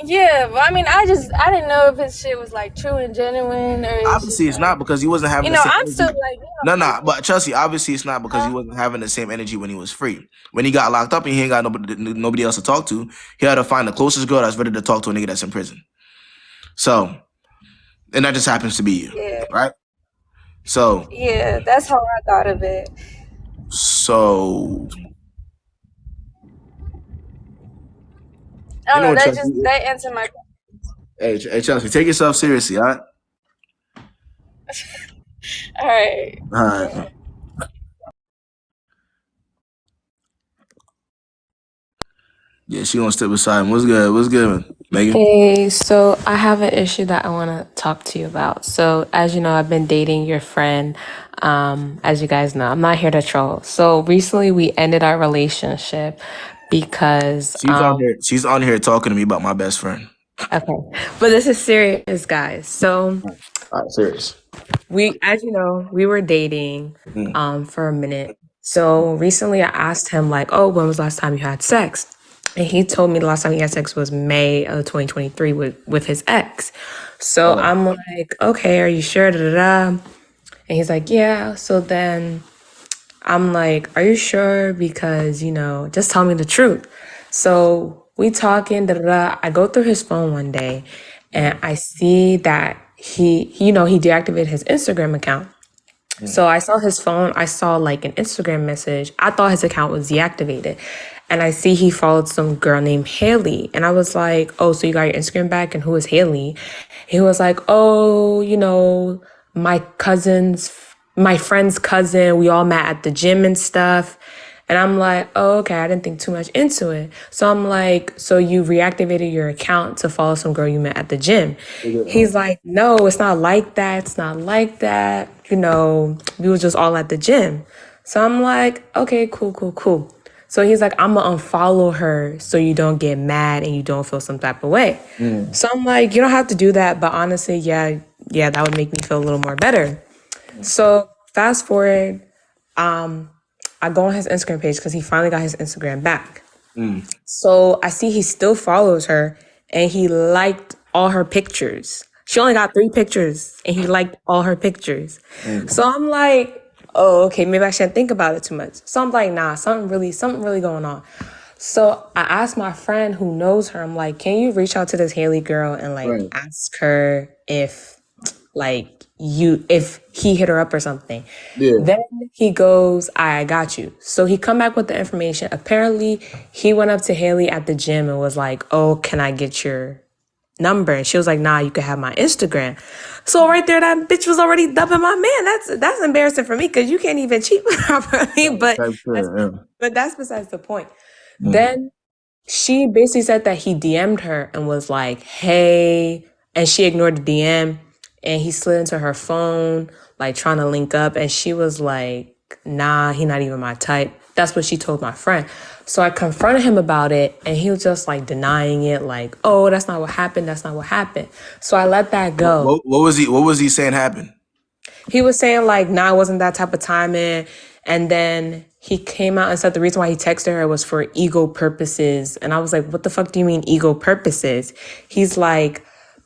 Yeah, but I mean, I didn't know if his shit was like true and genuine, or Obviously, it's not because he wasn't having the same I'm energy. still like, No, but Chelsea, obviously, it's not because he wasn't having the same energy when he was free. When he got locked up and he ain't got nobody else to talk to, he had to find the closest girl that's ready to talk to a nigga that's in prison. So, and that just happens to be you, yeah, right? So, yeah, that's how I thought of it. so I don't know. That Chelsea, that answered my. hey, Chelsea, take yourself seriously, all right? All right. All right. Yeah, she gonna step beside him. What's good? What's good, Megan? Hey, so I have an issue that I want to talk to you about. So, as you know, I've been dating your friend. As you guys know, I'm not here to troll. So recently, we ended our relationship because She's on here talking to me about my best friend. okay, but this is serious, guys. So, all right, serious. As you know, we were dating for a minute. So recently, I asked him like, "Oh, when was the last time you had sex?" And he told me the last time he had sex was May of 2023 with his ex. So I'm like, okay, are you sure? Da, da, da. And he's like, yeah. So then I'm like, are you sure? Because, just tell me the truth. So we talking, da, da, da. I go through his phone one day and I see that he deactivated his Instagram account. So I saw his phone. I saw like an Instagram message. I thought his account was deactivated. And I see he followed some girl named Haley. And I was like, oh, so you got your Instagram back? And who is Haley? He was like, oh, my friend's cousin. We all met at the gym and stuff. And I'm like, oh, okay, I didn't think too much into it. So I'm like, so you reactivated your account to follow some girl you met at the gym. He's like, no, it's not like that. It's not like that. We was just all at the gym. So I'm like, okay, cool. So he's like, I'm going to unfollow her so you don't get mad and you don't feel some type of way. So I'm like, you don't have to do that. But honestly, yeah, that would make me feel a little more better. So fast forward, I go on his Instagram page because he finally got his Instagram back. So I see he still follows her and he liked all her pictures. She only got 3 pictures and he liked all her pictures. So I'm like, oh, okay, maybe I shouldn't think about it too much. So I'm like, nah, something really going on. So I asked my friend who knows her, I'm like, can you reach out to this Haley girl and ask her if he hit her up or something. Yeah. Then he goes, I got you. So he come back with the information. Apparently he went up to Haley at the gym and was like, oh, can I get your number? And she was like, nah, you can have my Instagram. So right there, that bitch was already dubbing my man. That's embarrassing for me because you can't even cheat properly. But that's besides the point. Then she basically said that he DM'd her and was like, hey, and she ignored the DM and he slid into her phone, like trying to link up. And she was like, nah, he not even my type. That's what she told my friend. So I confronted him about it and he was just like denying it, like, oh, that's not what happened. So I let that go. What was he saying happened? He was saying like, nah, it wasn't that type of timing. And then he came out and said the reason why he texted her was for ego purposes. And I was like, what the fuck do you mean ego purposes? He's like,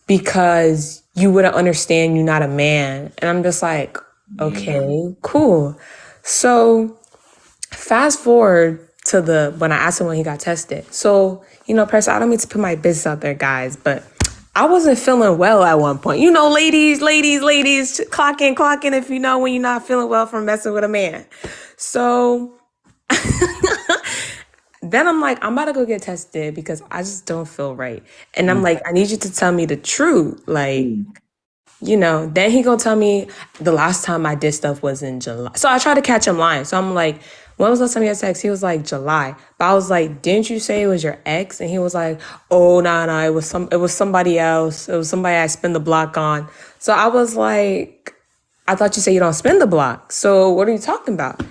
because you wouldn't understand, you're not a man. And I'm just like, okay, cool. So fast forward to when I asked him when he got tested. So, Press, I don't mean to put my business out there, guys, but I wasn't feeling well at one point. Ladies, clock in if when you're not feeling well from messing with a man. So then I'm like, I'm about to go get tested because I just don't feel right. And I'm like, I need you to tell me the truth. Like, you know, then he gonna tell me the last time I did stuff was in July. So I tried to catch him lying. So I'm like, when was the last time you had sex? He was like, July. But I was like, didn't you say it was your ex? And he was like, oh, no, it was somebody else. It was somebody I spin the block on. So I was like, I thought you said you don't spin the block. So what are you talking about?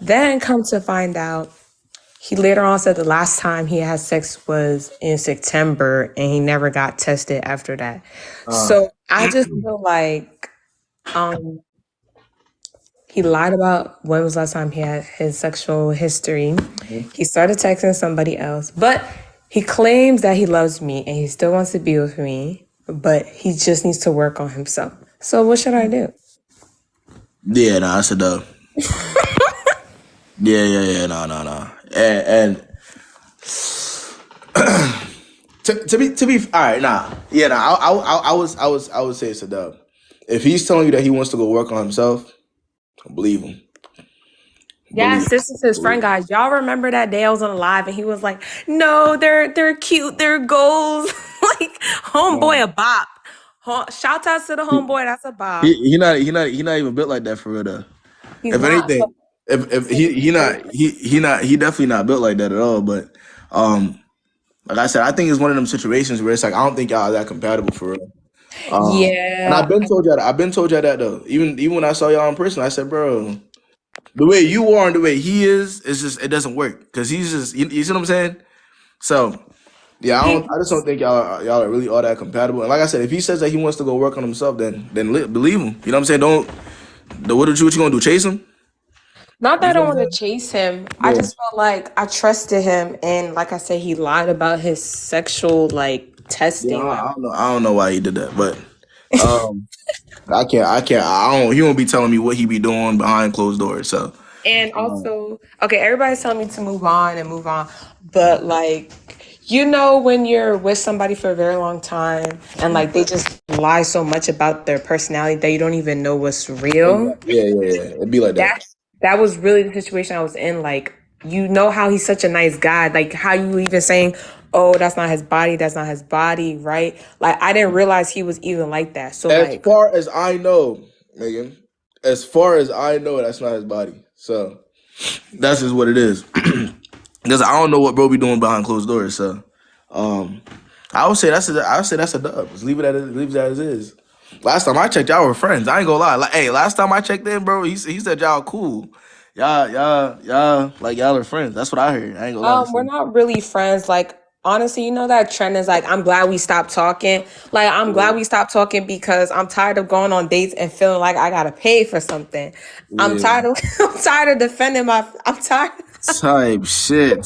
Then come to find out, he later on said the last time he had sex was in September and he never got tested after that. So I just feel like he lied about when was the last time he had his sexual history. He started texting somebody else, but he claims that he loves me and he still wants to be with me, but he just needs to work on himself. So what should I do? Yeah, nah, that's a dub. Yeah, no. And to be all right, nah. Yeah, nah, I would say it's a dub. If he's telling you that he wants to go work on himself, believe him. Yes, this is his friend, guys. Y'all remember that day I was on a live and he was like, no, they're cute, they're goals. Like, homeboy a bop. Shout out to the homeboy, that's a bop. He not even built like that for real though. He's If not. anything, if he definitely not built like that at all. But like I said, I think it's one of them situations where it's like I don't think y'all are that compatible for real. Yeah. And I've been told y'all that though. Even when I saw y'all in person, I said, bro, the way you are and the way he is, it's just it doesn't work because he's just you see what I'm saying. So yeah, I just don't think y'all are really all that compatible. And like I said, if he says that he wants to go work on himself, then believe him. You know what I'm saying? What you gonna do? Chase him? Not that I don't want to chase him. Yeah. I just felt like I trusted him, and like I said, he lied about his sexual testing. Yeah, I don't know why he did that, but I can't. He won't be telling me what he be doing behind closed doors. So And also, okay, everybody's telling me to move on, but like, you know, when you're with somebody for a very long time and like they just lie so much about their personality that you don't even know what's real. Yeah. It'd be like that. That was really the situation I was in. Like, you know how he's such a nice guy. Like, how you even saying, oh, that's not his body, right? Like, I didn't realize he was even like that. So, As far as I know, Megan, that's not his body. So that's just what it is. Because I don't know what bro be doing behind closed doors. So I would say that's a dub. Just leave it as is. Last time I checked, y'all were friends. I ain't gonna lie. Like, hey, last time I checked in, bro, he said y'all cool. Y'all like y'all are friends. That's what I heard. I ain't gonna lie. we're not really friends. Like, honestly, you know that trend is like, I'm glad we stopped talking. Like, I'm glad we stopped talking because I'm tired of going on dates and feeling like I gotta pay for something. I'm tired of defending I'm tired. Type shit.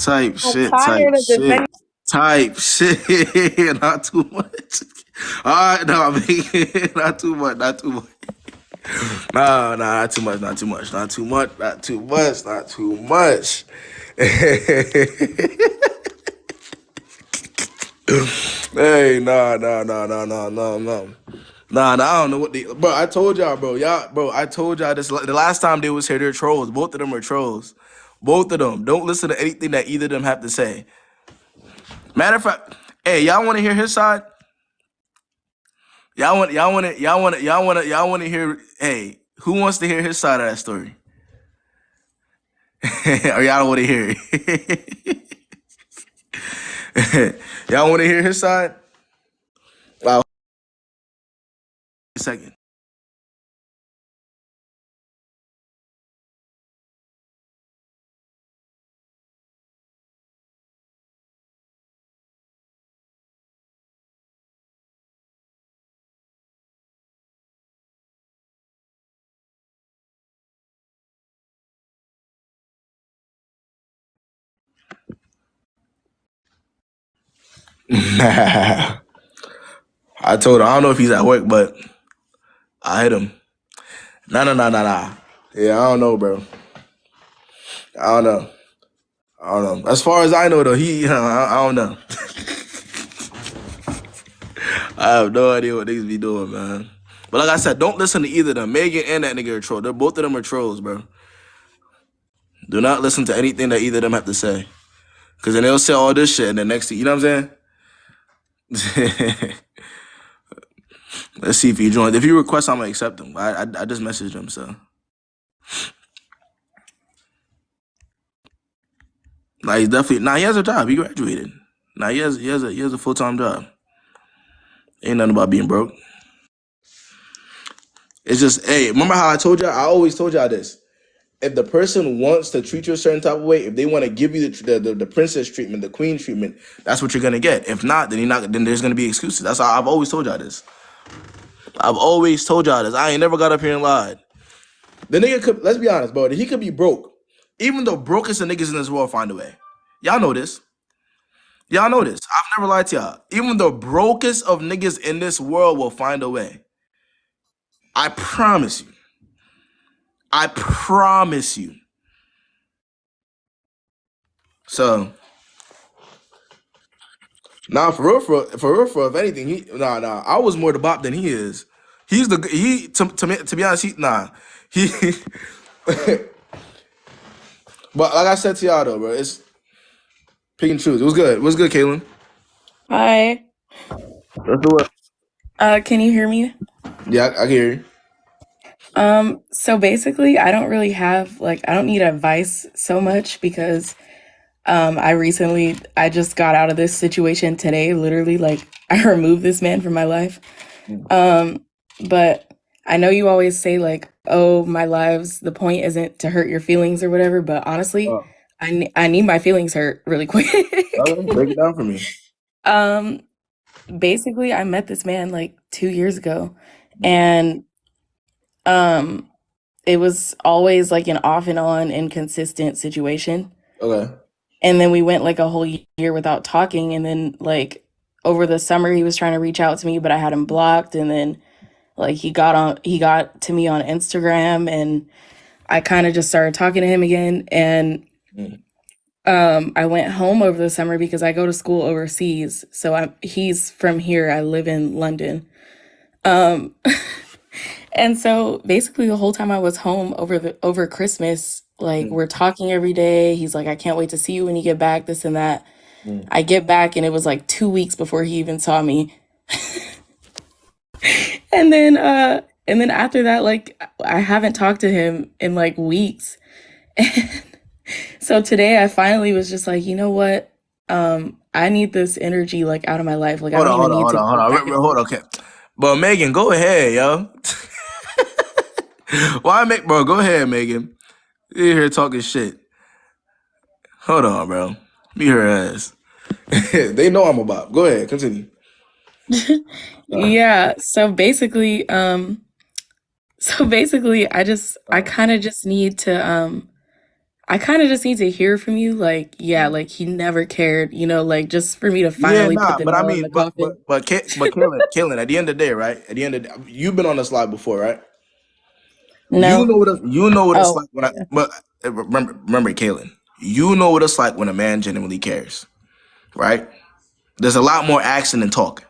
Type shit. Not too much. All right, no, not too much. Not too much. Not too much. Hey, no. Nah, I don't know what bro. I told y'all, bro. I told y'all this. The last time they was here, they're trolls. Both of them are trolls. Both of them. Don't listen to anything that either of them have to say. Matter of fact, hey, y'all want to hear his side? Y'all want to hear? Hey, who wants to hear his side of that story? Or y'all want to hear it? Y'all want to hear his side? Wow. A second. I told him, I don't know if he's at work, but I hit him. Nah. Yeah, I don't know, bro. I don't know. As far as I know, though, I don't know. I have no idea what niggas be doing, man. But like I said, don't listen to either of them. Megan and that nigga are troll. Both of them are trolls, bro. Do not listen to anything that either of them have to say. Because then they'll say all this shit, and the next thing, you know what I'm saying? Let's see if he joins. If he requests, I'm gonna accept him. I just messaged him, so. Nah, he's definitely. Nah, he has a job. He graduated. Nah, he has a full-time job. Ain't nothing about being broke. It's just, hey, remember how I told y'all? I always told y'all this. If the person wants to treat you a certain type of way, if they want to give you the princess treatment, the queen treatment, that's what you're gonna get. If not, then there's gonna be excuses. That's how I've always told y'all this. I've always told y'all this. I ain't never got up here and lied. The nigga could, let's be honest, bro. He could be broke. Even the brokest of niggas in this world find a way. Y'all know this. Y'all know this. I've never lied to y'all. Even the brokest of niggas in this world will find a way. I promise you. I promise you. So, nah, for real, if anything, I was more the bop than he is. He's to be honest, he but like I said to y'all though, bro, it's pick and choose. It was good. What's good, Kaylin? Hi. Let's do it. Can you hear me? Yeah, I can hear you. So basically, I don't really have I don't need advice so much because I just got out of this situation today. Literally, I removed this man from my life. But I know you always say oh, my lives, the point isn't to hurt your feelings or whatever. But honestly, I need my feelings hurt really quick. Break it down for me. Basically, I met this man 2 years ago, and it was always an off and on inconsistent situation. Okay. And then we went a whole year without talking, and then over the summer he was trying to reach out to me, but I had him blocked, and then he got to me on Instagram, and I kind of just started talking to him again, and I went home over the summer because I go to school overseas. So he's from here. I live in London. And so basically the whole time I was home over Christmas, we're talking every day. He's like, I can't wait to see you when you get back, this and that. I get back and it was 2 weeks before he even saw me. And then after that, I haven't talked to him in weeks. And so today I finally was just you know what? I need this energy out of my life. I don't even need to. Hold on. Okay. But Megan, go ahead, yo. Bro, go ahead, Megan. You're here talking shit. Hold on, bro. Me her ass. They know I'm a bop. Go ahead, continue. Yeah. So basically, I kind of just need to hear from you. He never cared, just for me to finally put the nail in the coffin. But Kaylin, at the end of the day, right? At the end of the day, you've been on this live before, right? No. You know what it's like when but remember, Kaylin, you know what it's like when a man genuinely cares, right? There's a lot more action than talk,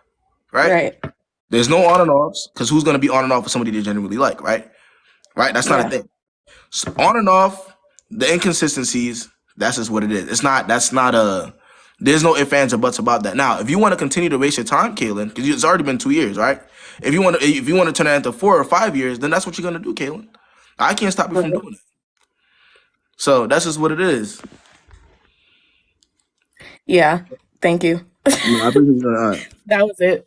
right? Right. There's no on and offs, because who's gonna be on and off with somebody they genuinely like, right? Right? That's not a thing. So on and off, the inconsistencies, that's just what it is. There's no ifs, ands, or buts about that. Now, if you want to continue to waste your time, Kaylin, because it's already been 2 years, right? If you want to turn that into 4 or 5 years, then that's what you're gonna do, Kaylin. I can't stop you from doing it. So that's just what it is. Yeah. Thank you. That was it.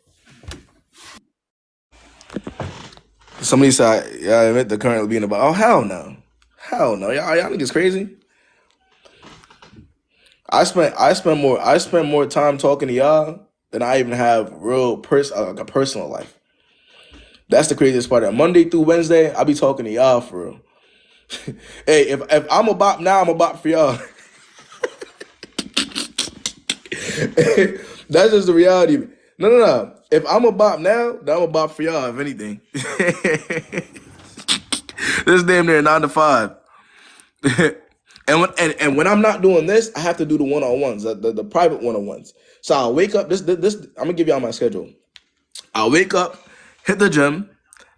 Somebody said, yeah, I admit the current being about. Oh, hell no. Hell no. Y'all niggas crazy. I spend more time talking to y'all than I even have a personal life. That's the craziest part. Monday through Wednesday, I be talking to y'all for real. Hey, if I'm a bop now, I'm a bop for y'all. That's just the reality. No. If I'm a bop now, then I'm a bop for y'all, if anything. This damn near 9 to 5. And when I'm not doing this, I have to do the one-on-ones, the private one-on-ones. So I'll wake up, this I'm gonna give y'all my schedule. I'll wake up, hit the gym,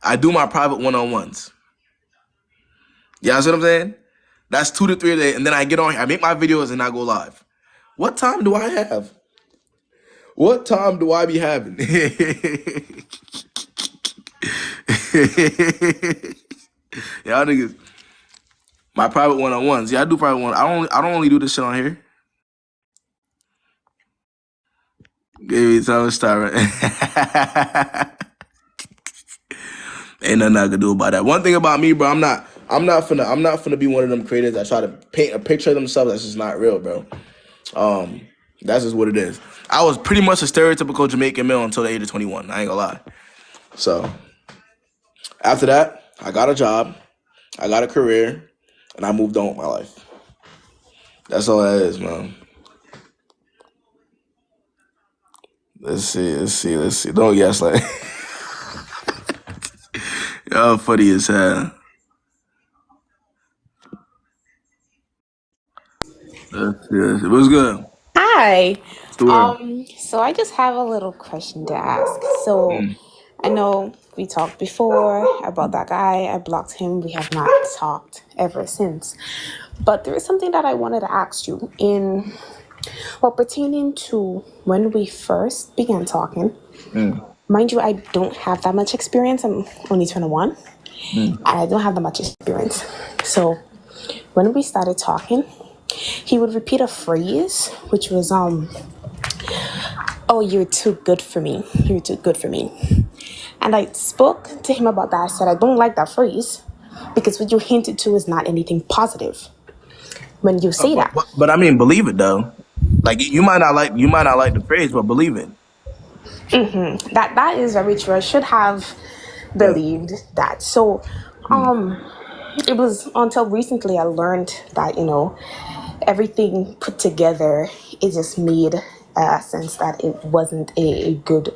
I do my private one-on-ones. You know what I'm saying? That's 2 to 3 a day, and then I get on here, I make my videos and I go live. What time do I have? What time do I be having? Y'all niggas, my private one-on-ones. Yeah, I do private one. I don't only do this shit on here. Give me time to start. Right? Ain't nothing I can do about that. One thing about me, bro, I'm not finna be one of them creators that try to paint a picture of themselves that's just not real, bro. That's just what it is. I was pretty much a stereotypical Jamaican male until the age of 21. I ain't gonna lie. So after that, I got a job, I got a career, and I moved on with my life. That's all that is, man. Let's see. Don't guess like y'all funny as hell. Let's see. It was good. Hi. Sure. So I just have a little question to ask. So I know we talked before about that guy. I blocked him. We have not talked ever since. But there is something that I wanted to ask you pertaining to when we first began talking. Mind you, I don't have that much experience. I'm only 21. And I don't have that much experience. So when we started talking, he would repeat a phrase, which was, oh, you're too good for me. You're too good for me. And I spoke to him about that. I said, I don't like that phrase because what you hinted to is not anything positive when you say that. But I mean, believe it though. Like you might not like the phrase, but believe it. That is very true. I should have believed that. So, it was until recently I learned that, everything put together, it just made sense that it wasn't a good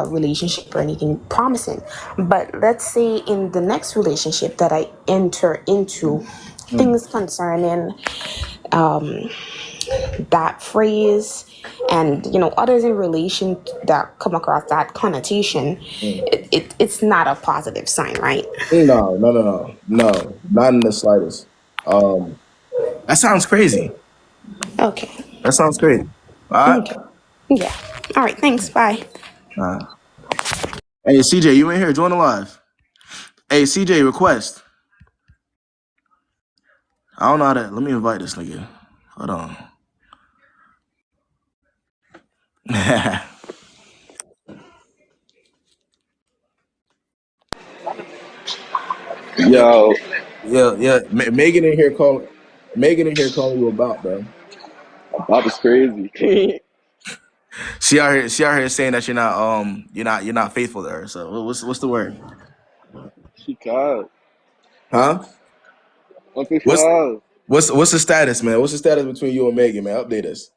relationship or anything promising. But let's say in the next relationship that I enter into, things concerning that phrase and others in relation that come across that connotation, it's not a positive sign, right? No, not in the slightest. That sounds crazy. Okay. That sounds crazy. All right. Okay. Yeah. All right. Thanks. Bye. Hey, CJ, you in here? Join the live. Hey, CJ, request. I don't know how to. Let me invite this nigga. Hold on. Yo, Yeah. Megan in here calling. Megan in here calling you about, bro. Bob is crazy. She out here saying that you're not faithful to her. So what's the word? She called. Huh? I think she What's called. what's the status, man? What's the status between you and Megan, man? Update us.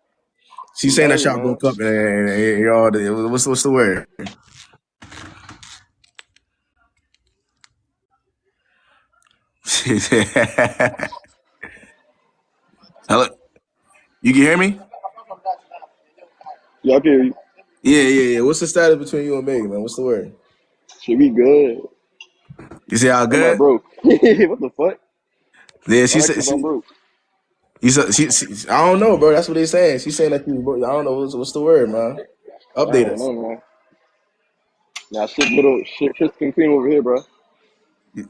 She's saying that Nothing, y'all man. broke up and y'all. What's the word? Hello, you can hear me? Yeah, I hear you. Yeah. What's the status between you and Megan, man? What's the word? She be good. You say y'all I'm not good? broke. What the fuck? Yeah, she Why said ask if I'm broke? you said she. I don't know, bro. That's what they saying. She's saying that you. I don't know what's the word, man. I Update don't us. know, man. Nah, shit crisp and clean over here, bro.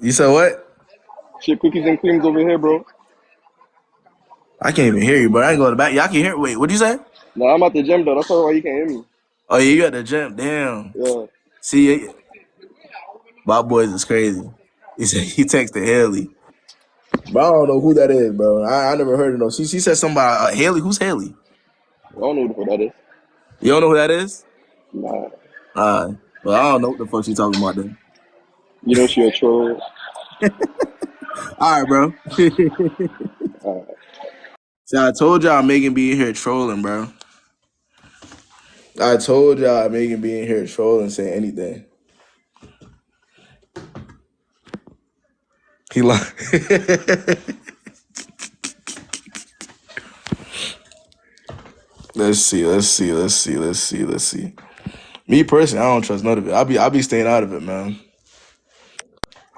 You said what? Shit cookies and creams over here, bro. I can't even hear you, bro. I ain't going to back. Y'all can hear. Wait, what'd you say? Nah, I'm at the gym though. That's probably why you can't hear me. Oh yeah, you at the gym. Damn. Yeah. See, Bob Boys is crazy. He said he texted Haley. But I don't know who that is, bro. I never heard of no. She said somebody Haley. Who's Haley? I don't know who that is. You don't know who that is? Nah. Well, I don't know what the fuck she talking about then. You know she a troll. All right, bro. See, I told y'all Megan be in here trolling, bro. I told y'all Megan be in here trolling, saying anything. He like. Let's see. Me personally, I don't trust none of it. I be staying out of it, man.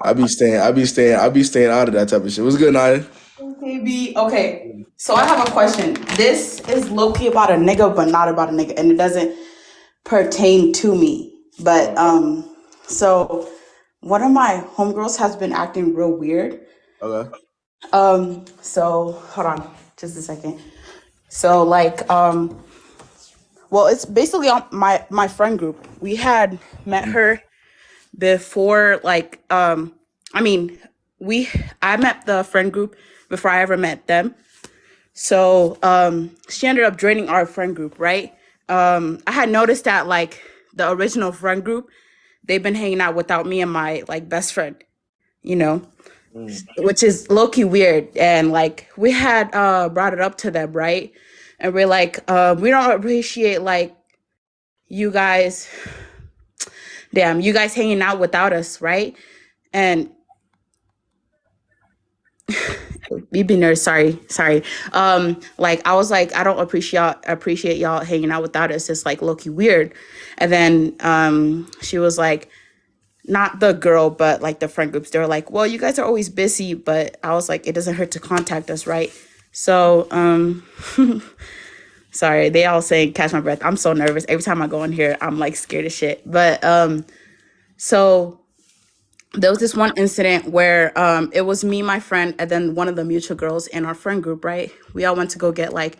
I be staying out of that type of shit. What's good, Naya? KB. Okay, so I have a question. This is low key about a nigga, but not about a nigga, and it doesn't pertain to me. But so one of my homegirls has been acting real weird. Okay. So hold on, just a second. So like, well, it's basically on my friend group. We had met her before, like, I mean, I met the friend group before I ever met them. So she ended up joining our friend group, right? I had noticed that like the original friend group, they've been hanging out without me and my like best friend, you know, which is low-key weird. And like we had brought it up to them, right? And we're like, we don't appreciate like you guys, damn, you guys hanging out without us, right? And BB nerd, sorry. Like I was like, I don't appreciate y'all hanging out without us. It's like low-key weird. And then she was like, not the girl, but like the friend groups, they were like, well, you guys are always busy, but I was like, it doesn't hurt to contact us, right? So sorry, they all saying catch my breath. I'm so nervous. Every time I go in here, I'm like scared as shit. But so there was this one incident where it was me, my friend, and then one of the mutual girls in our friend group, right? We all went to go get like,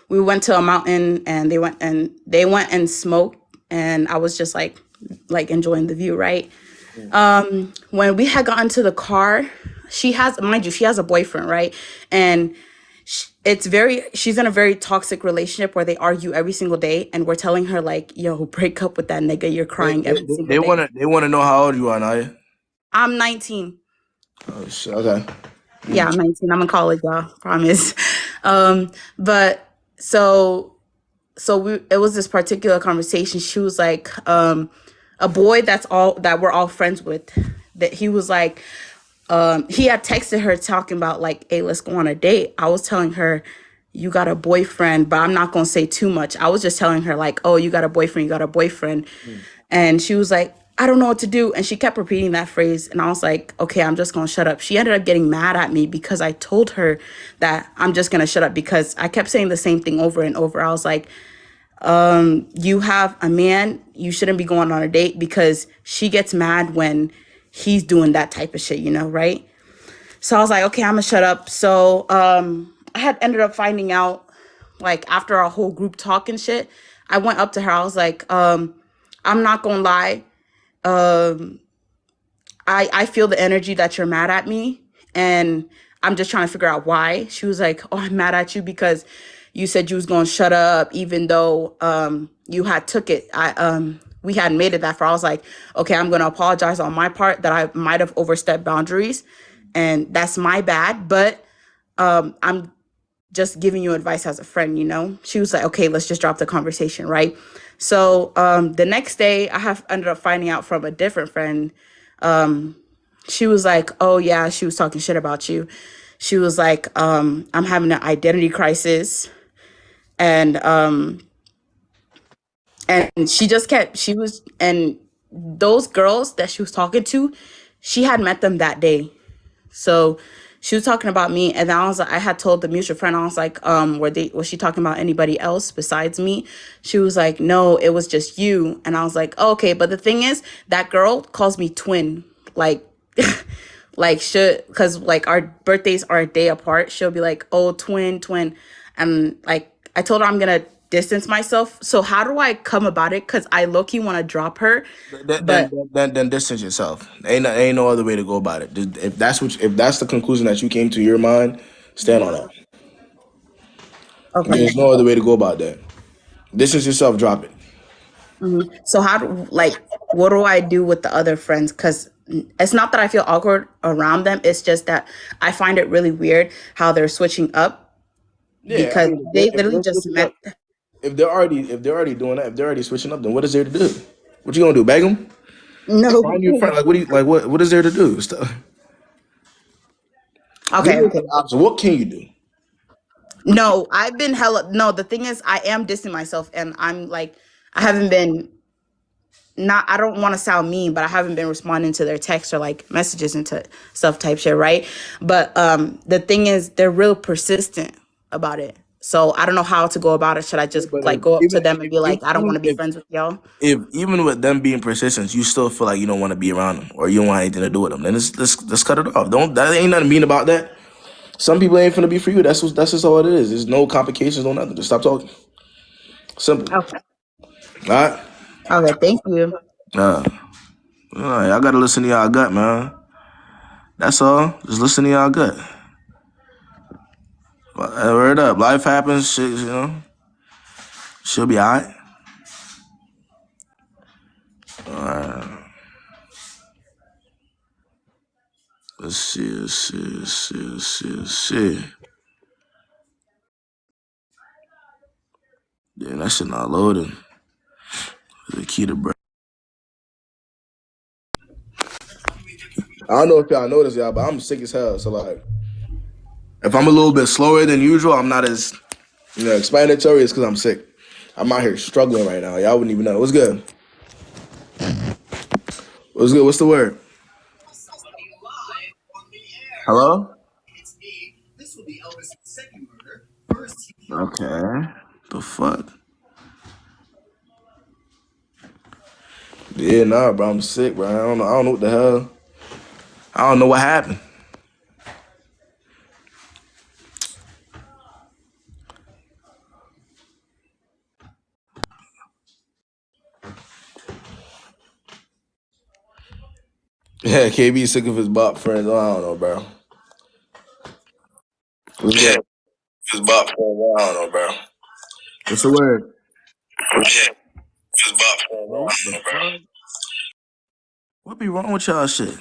we went to a mountain and they went and smoked, and I was just like enjoying the view, right? When we had gotten to the car, she has a boyfriend, right? And she's in a very toxic relationship where they argue every single day, and we're telling her like, yo, break up with that nigga, you're crying every single day. They wanna know how old you are, Naya. I'm 19. Oh shit. Okay. Yeah, I'm 19. I'm in college, y'all. Promise. But it was this particular conversation. She was like, a boy that we're all friends with, that he was like, he had texted her talking about like, hey, let's go on a date. I was telling her, you got a boyfriend, but I'm not gonna say too much. I was just telling her like, oh, you got a boyfriend. And she was like, I don't know what to do. And she kept repeating that phrase. And I was like, okay, I'm just going to shut up. She ended up getting mad at me because I told her that I'm just going to shut up because I kept saying the same thing over and over. I was like, you have a man, you shouldn't be going on a date, because she gets mad when he's doing that type of shit, right? So I was like, okay, I'm going to shut up. So I had ended up finding out, like, after our whole group talk and shit, I went up to her. I was like, I'm not going to lie. I feel the energy that you're mad at me, and I'm just trying to figure out why. She was like, oh, I'm mad at you because you said you was going to shut up, even though you had took it. We hadn't made it that far. I was like, okay, I'm going to apologize on my part that I might have overstepped boundaries, and that's my bad, but I'm just giving you advice as a friend, She was like, okay, let's just drop the conversation, right? So the next day, I have ended up finding out from a different friend. She was like, oh yeah, she was talking shit about you. She was like, I'm having an identity crisis. And and those girls that she was talking to, she had met them that day. So she was talking about me, and then I had told the mutual friend, I was like, was she talking about anybody else besides me? She was like, no, it was just you. And I was like, oh, okay, but the thing is, that girl calls me twin, like, because like our birthdays are a day apart. She'll be like, oh, twin, and like I told her I'm gonna distance myself. So how do I come about it? Because I low-key want to drop her. Then distance yourself. Ain't no other way to go about it. If that's the conclusion that you came to your mind, stand on that. Okay. There's no other way to go about that. Distance yourself. Drop it. So what do I do with the other friends? Because it's not that I feel awkward around them. It's just that I find it really weird how they're switching up. Yeah, because they literally just met. If they're already doing that, if they're already switching up, then what is there to do? What you gonna do? Beg them? No. Find your friend. Like what is there to do? Okay. So what can you do? No, I've been hella. No, the thing is, I am dissing myself, and I'm like, I haven't been not, I don't want to sound mean, but I haven't been responding to their texts or like messages and stuff type shit, right? But the thing is, they're real persistent about it. So I don't know how to go about it. Should I just But like go up to them and be like, I don't want to be friends with y'all? if even with them being persistent, you still feel like you don't want to be around them or you don't want anything to do with them, then let's cut it off. That ain't nothing mean about that. Some people ain't finna be for you. That's just all it is. There's no complications, no nothing. Just stop talking. Simple. Okay. All right. Okay. Thank you. Y'all gotta listen to y'all gut, man. That's all. Just listen to y'all gut. Word up. Life happens. Shit, you know. She'll be alright. Let's see. Damn, that shit not loading. The key to break. I don't know if y'all noticed, y'all, but I'm sick as hell. So like, if I'm a little bit slower than usual, I'm not as explanatory. It's because I'm sick. I'm out here struggling right now. Y'all wouldn't even know. What's good? What's good? What's the word? Hello? Okay. The fuck? Yeah, nah, bro. I'm sick, bro. I don't know. I don't know what the hell. I don't know what happened. Yeah, KB sick of his bop friends. Oh, I don't know, bro. What's good? His bop friends. Oh, I don't know, bro. What's the word? His bop friends. Oh, I don't know, bro. What be wrong with y'all shit?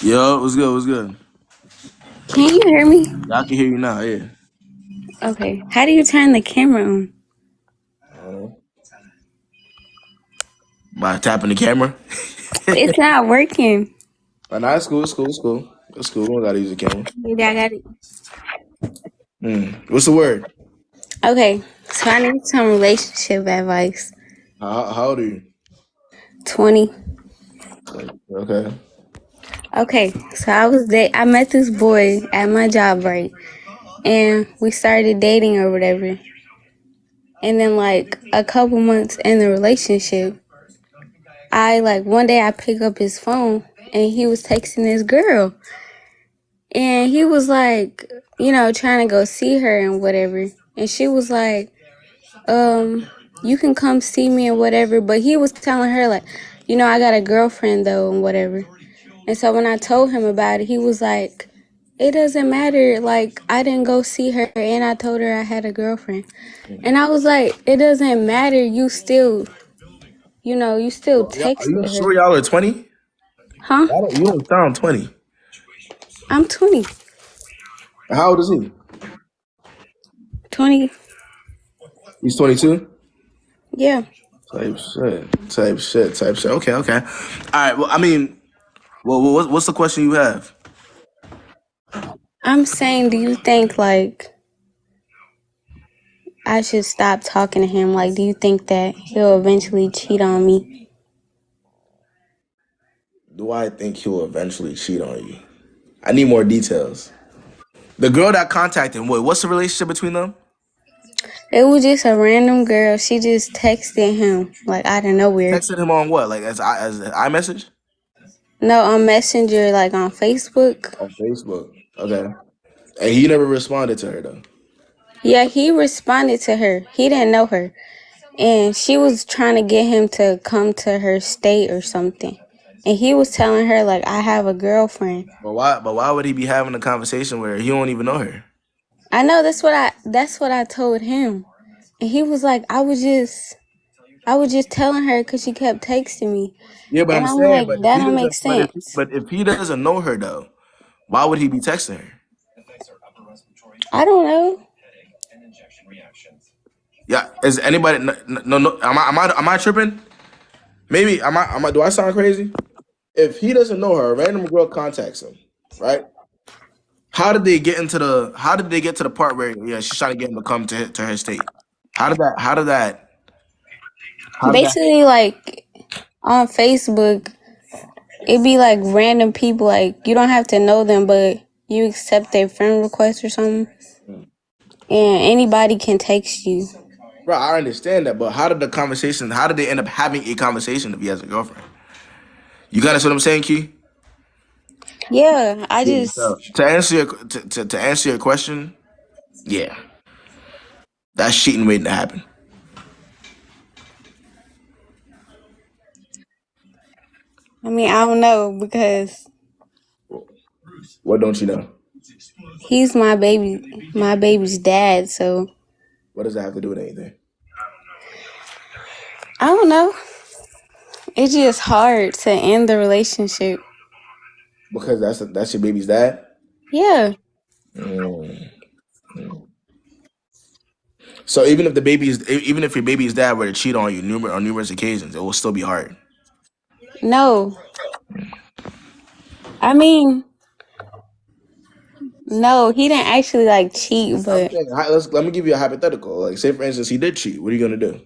Yo, what's good? What's good? Can you hear me? I can hear you now, yeah. Okay. How do you turn the camera on? By tapping the camera? It's not working. Nah, it's cool. It's cool. It's cool. It's cool. We don't gotta use the camera. Maybe I got it. What's the word? Okay. So I need some relationship advice. How old are you? 20. Okay. Okay. So I met this boy at my job, right? And we started dating or whatever. And then like a couple months in the relationship, one day I pick up his phone and he was texting this girl. And he was like, trying to go see her and whatever. And she was like, you can come see me and whatever. But he was telling her like, I got a girlfriend though and whatever. And so when I told him about it, he was like, it doesn't matter. Like, I didn't go see her and I told her I had a girlfriend. And I was like, it doesn't matter. You still Are you texted sure her. y'all are 20? Huh? You don't sound 20. I'm 20. How old is he? 20. He's 22? Yeah. Type shit. Okay. All right. Well, I mean, what's the question you have? I'm saying, do you think like I should stop talking to him? Like, do you think that he'll eventually cheat on me? Do I think he'll eventually cheat on you? I need more details. The girl that contacted him, what's the relationship between them? It was just a random girl. She just texted him like out of nowhere. Texted him on what? Like as an iMessage? No, on Messenger, like on Facebook. On Facebook. Okay. And he never responded to her though. Yeah, he responded to her. He didn't know her. And she was trying to get him to come to her state or something. And he was telling her like, I have a girlfriend. But why would he be having a conversation where he don't even know her? I know that's what I told him. And he was like, I was just telling her because she kept texting me. Yeah, but And I'm I'm saying, like, that don't make sense. but if he doesn't know her though, why would he be texting her? I don't know. Yeah, is anybody? No. Am I tripping? Maybe am I? Do I sound crazy? If he doesn't know her, a random girl contacts him, right? How did they get to the part where she's trying to get him to come to her state? How did that? How did that? How did that? Basically, like on Facebook, it be like random people. Like you don't have to know them, but you accept their friend request or something, and anybody can text you. Bro, I understand that, but how did the conversation? How did they end up having a conversation if he has a girlfriend? You got what I'm saying, Key? Yeah, I Yeah. just. So to answer your question, yeah, that's cheating waiting to happen. I mean, I don't know because What don't you know? he's my baby's dad. So What does that have to do with anything? I don't know. It's just hard to end the relationship. Because that's your baby's dad. Yeah. Mm. So even if your baby's dad were to cheat on you on numerous occasions, it will still be hard. No. I mean, no, he didn't actually like cheat, but Let me give you a hypothetical. Like, say for instance, he did cheat. What are you gonna do?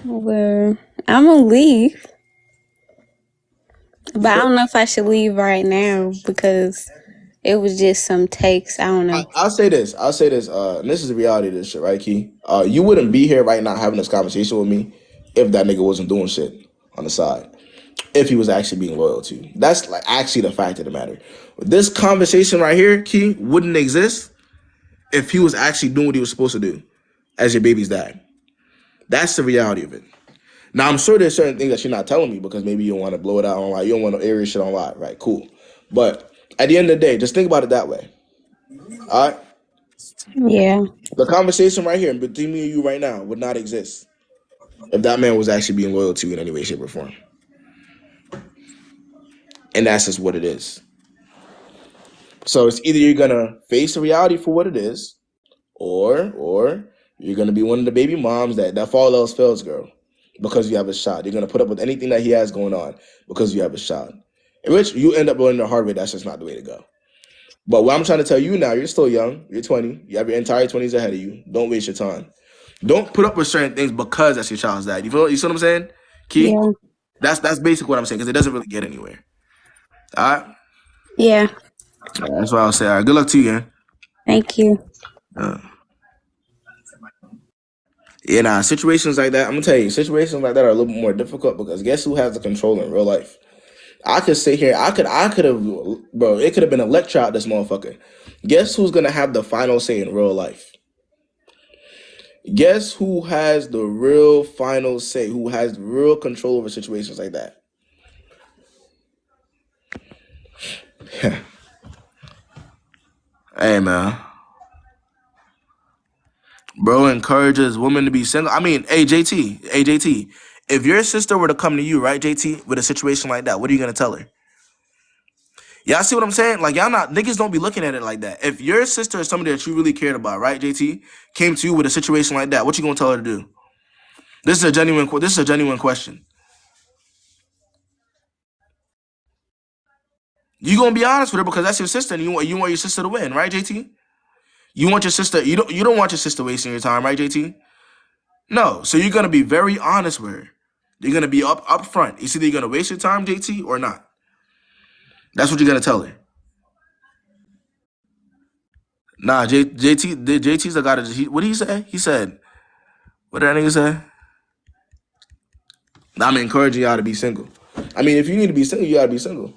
well, I'm gonna leave. But I don't know if I should leave right now because it was just some takes. I don't know. I'll say this. And this is the reality of this shit, right, Key? You wouldn't be here right now having this conversation with me if that nigga wasn't doing shit on the side. If he was actually being loyal to you. That's like actually the fact of the matter. This conversation right here, Key, wouldn't exist if he was actually doing what he was supposed to do as your baby's dad. That's the reality of it. Now, I'm sure there's certain things that you're not telling me because maybe you don't want to blow it out on live. You don't want to air your shit on live, right? Cool. But at the end of the day, just think about it that way. All right? Yeah. The conversation right here between me and you right now would not exist if that man was actually being loyal to you in any way, shape, or form. And that's just what it is. So it's either you're gonna face the reality for what it is, or you're gonna be one of the baby moms that all else fails, girl, because you have a shot. You're gonna put up with anything that he has going on because you have a shot. In which you end up going the hard way. That's just not the way to go. But what I'm trying to tell you now, you're still young. You're 20. You have your entire 20s ahead of you. Don't waste your time. Don't put up with certain things because that's your child's dad. You see what I'm saying, Key? Yeah. That's basically what I'm saying because it doesn't really get anywhere. All right. Yeah. That's what I'll say. All right. Good luck to you, man. Thank you. Yeah, nah, situations like that, I'm gonna tell you, situations like that are a little bit more difficult because guess who has the control in real life? I could sit here, I could have, bro, it could have been a lecture out this motherfucker. Guess who's gonna have the final say in real life? Guess who has the real final say, who has real control over situations like that? Hey, man. Bro encourages women to be single. I mean, hey, JT, if your sister were to come to you, right, JT, with a situation like that, what are you gonna tell her? Y'all see what I'm saying? Like, niggas don't be looking at it like that. If your sister is somebody that you really cared about, right, JT, came to you with a situation like that, what you gonna tell her to do? This is a genuine question. You gonna be honest with her because that's your sister, and you want your sister to win, right, JT? You want your sister. You don't want your sister wasting your time, right, JT? No. So you're gonna be very honest with her. You're gonna be up front. It's either you're gonna waste your time, JT, or not. That's what you're gonna tell her. Nah, JT's the guy that what did he say? He said, what did that nigga say? I'm encouraging y'all to be single. I mean, if you need to be single, you gotta be single.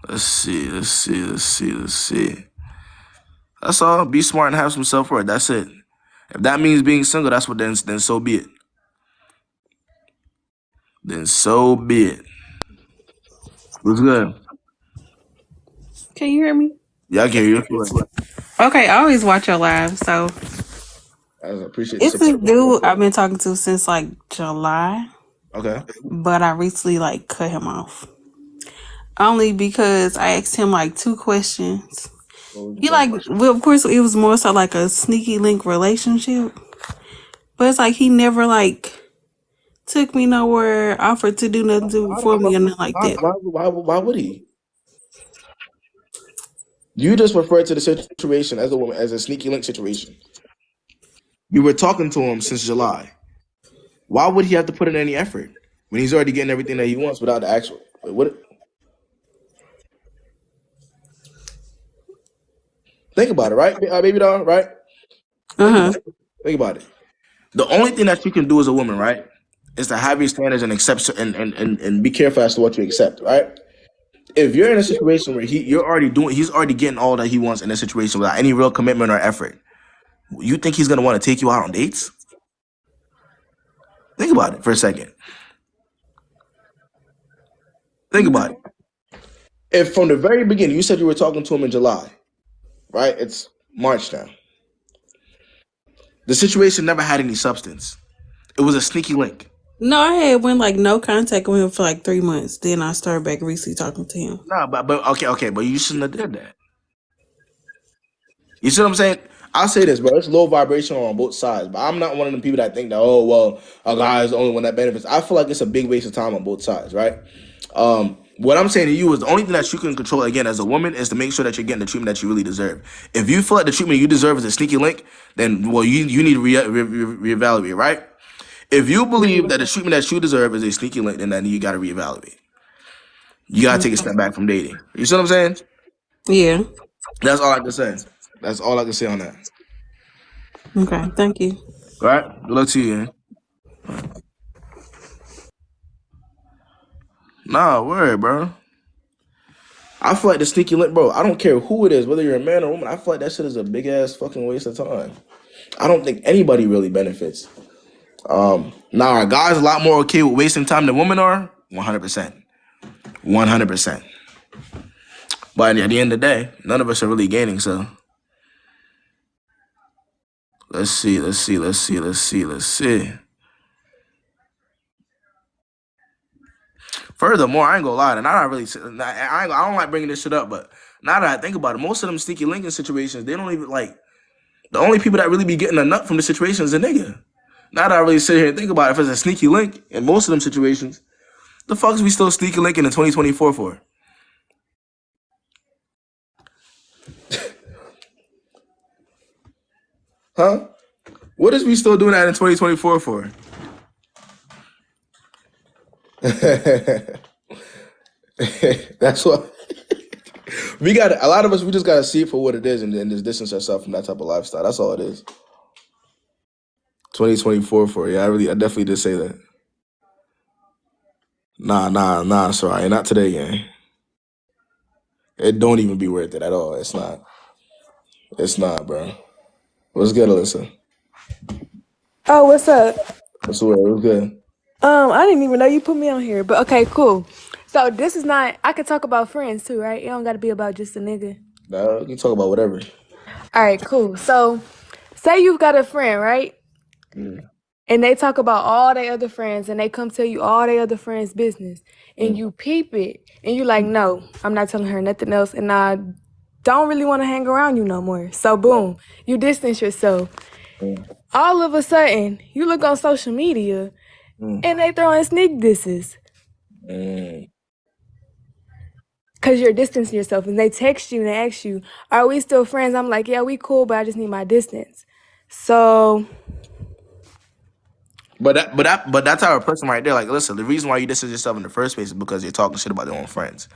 Let's see. That's all. Be smart and have some self-worth. That's it. If that means being single, that's what then so be it. Then so be it. What's good? Can you hear me? Yeah, I can hear you. Okay, I always watch your live, so I appreciate the it's this support. dude I've been talking to since like July, Okay. but I recently like cut him off. Only because I asked him like 2 questions. He like, well, of course it was more so like a sneaky link relationship, but it's like he never like took me nowhere, offered to do nothing for me or nothing like that. Why would he? You just referred to the situation as a woman as a sneaky link situation. We were talking to him since July. Why would he have to put in any effort when he's already getting everything that he wants without the actual? What? Think about it, right, baby doll, right? Think about it. The only thing that you can do as a woman, right, is to have your standards and accept and be careful as to what you accept, right? If you're in a situation where he's already getting all that he wants in a situation without any real commitment or effort, you think he's gonna want to take you out on dates? Think about it for a second. Think about it. If from the very beginning you said you were talking to him in July, right? It's March now. The situation never had any substance. It was a sneaky link. No, I had went like no contact with him for like 3 months. Then I started back recently talking to him. Nah, but okay, but you shouldn't have did that. You see what I'm saying? I'll say this, bro. It's low vibrational on both sides, but I'm not one of them people that think that, oh well, a guy is the only one that benefits. I feel like it's a big waste of time on both sides, right? What I'm saying to you is the only thing that you can control again as a woman is to make sure that you're getting the treatment that you really deserve. If you feel like the treatment you deserve is a sneaky link, then well, you need to reevaluate, right? If you believe that the treatment that you deserve is a sneaky link, then you got to reevaluate. You got to take a step back from dating. You see what I'm saying? Yeah. That's all I can say. That's all I can say on that. Okay, thank you. All right, good luck to you, man. Nah, word, bro. I feel like the sneaky link, bro. I don't care who it is, whether you're a man or a woman. I feel like that shit is a big ass fucking waste of time. I don't think anybody really benefits. Now, are guys a lot more okay with wasting time than women are? 100%. 100%. But at the end of the day, none of us are really gaining, so. Let's see. Furthermore, I ain't gonna lie, and I don't like bringing this shit up, but now that I think about it, most of them sneaky linking situations, they don't even like. The only people that really be getting a nut from the situation is a nigga. Now that I really sit here and think about it, if it's a sneaky link in most of them situations, the fuck is we still sneaky linking in 2024 for? Huh? What is we still doing that in 2024 for? That's what we got. A lot of us, we just gotta see it for what it is, and then just distance ourselves from that type of lifestyle. That's all it is. 2024 for I definitely did say that. Nah, sorry, not today, gang. It don't even be worth it at all. It's not. It's not, bro. What's good, Alyssa? Oh, what's up? What's good? I didn't even know you put me on here, but okay, cool. So this is not. I could talk about friends too, right? It don't got to be about just a nigga. No, you can talk about whatever. All right, cool. So, say you've got a friend, right? And they talk about all their other friends, and they come tell you all their other friends' business, and you peep it, and you like, no, I'm not telling her nothing else, and I don't really want to hang around you no more. So boom, you distance yourself. All of a sudden, you look on social media, and they throwing sneak disses. Because you're distancing yourself, and they text you and they ask you, are we still friends? I'm like, yeah, we cool, but I just need my distance. So... But that type of person right there, like, listen, the reason why you distance yourself in the first place is because you're talking shit about their own friends,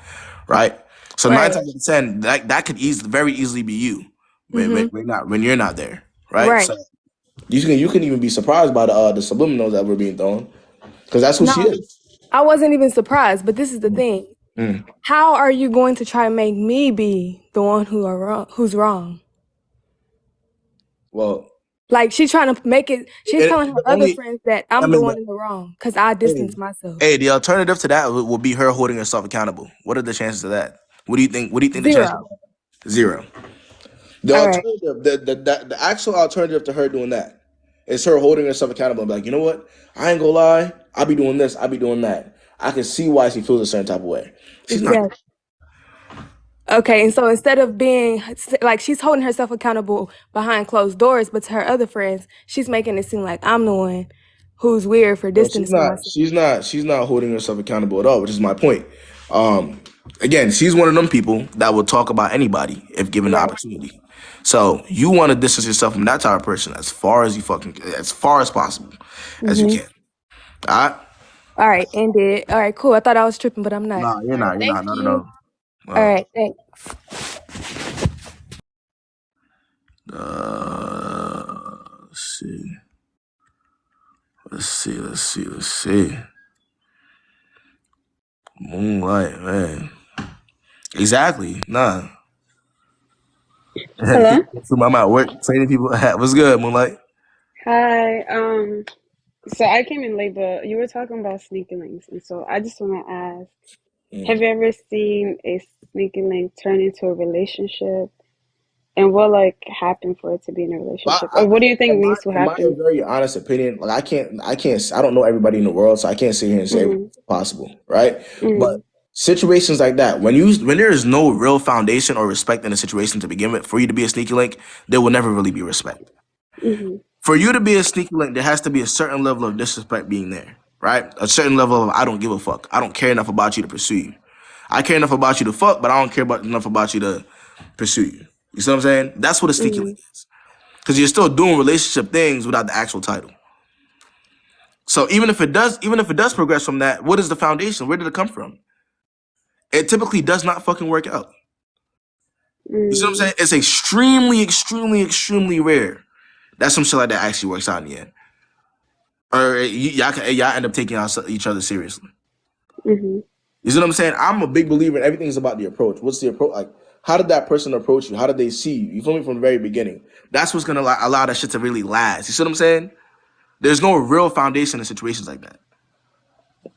right? So 9 times out of 10, that could very easily be you when you're not there, right? So you can even be surprised by the subliminals that were being thrown, because that's who she is. I wasn't even surprised, but this is the thing. How are you going to try to make me be the one who's wrong? Well, like, she's trying to make it. She's telling her other friends that I'm the one in the wrong because I distance myself. Hey, the alternative to that will be her holding herself accountable. What are the chances of that? What do you think? The chances? Zero. The alternative, the actual alternative to her doing that is her holding herself accountable and be like, you know what? I ain't gonna lie. I be doing this. I be doing that. I can see why she feels a certain type of way. She's not. Okay, and so instead of being like, she's holding herself accountable behind closed doors, but to her other friends, she's making it seem like I'm the one who's weird for distancing myself. She's not holding herself accountable at all, which is my point. Again, she's one of them people that will talk about anybody if given the Right. opportunity. So you want to distance yourself from that type of person as far as possible as you Mm-hmm. can. All right. All right, ended. All right, cool. I thought I was tripping, but I'm not. Nah, you're All right, not. You're thank not. Not at you. all. All right, thanks. Let's see. Let's see. Moonlight, man. Exactly. Nah. Hello. I'm at work training people. What's good, Moonlight? Hi. So I came in late, but you were talking about sneaky links, and so I just want to ask: have you ever seen a sneaky link turn into a relationship? And what like happened for it to be in a Well, relationship, or what do you think needs to in my happen? very honest opinion, like I don't know everybody in the world, so I can't sit here and say Mm-hmm. everything's possible, right? Mm-hmm. But situations like that, when there is no real foundation or respect in a situation to begin with, for you to be a sneaky link, there will never really be respect. Mm-hmm. For you to be a sneaky link, there has to be a certain level of disrespect being there, right? A certain level of I don't give a fuck. I don't care enough about you to pursue you. I care enough about you to fuck, but I don't care enough about you to pursue you. You see what I'm saying? That's what a sneaky link is. Because you're still doing relationship things without the actual title. So even if it does progress from that, what is the foundation? Where did it come from? It typically does not fucking work out. You see what I'm saying? It's extremely, extremely, extremely rare that some shit like that actually works out in the end. Or y'all end up taking each other seriously. Mm-hmm. You see what I'm saying? I'm a big believer in everything's about the approach. What's the approach? Like, how did that person approach you? How did they see you? You feel me? From the very beginning. That's what's gonna allow that shit to really last. You see what I'm saying? There's no real foundation in situations like that.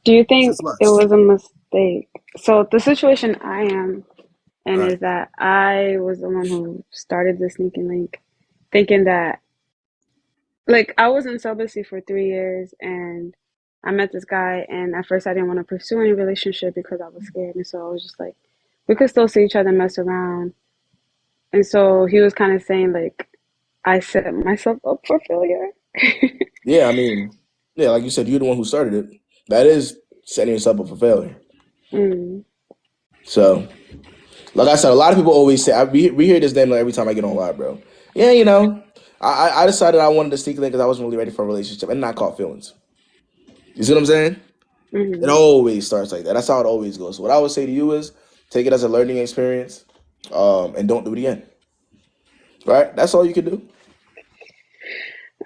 Do you think It's it lust. was a mistake? So the situation I am in All right. is that I was the one who started the sneaking link, thinking that like I was in celibacy for 3 years and I met this guy and at first I didn't want to pursue any relationship because I was scared, and so I was just like, we could still see each other mess around. And so he was kind of saying like I set myself up for failure. Yeah, I mean, yeah, like you said, you're the one who started it. That is setting yourself up for failure. Mm. So, like I said, a lot of people always say, we hear this name like every time I get on live, bro. Yeah, you know, I decided I wanted to sneak link because I wasn't really ready for a relationship and not caught feelings. You see what I'm saying? It Mm-hmm. always starts like that. That's how it always goes. So what I would say to you is take it as a learning experience, and don't do it again. Right? That's all you can do.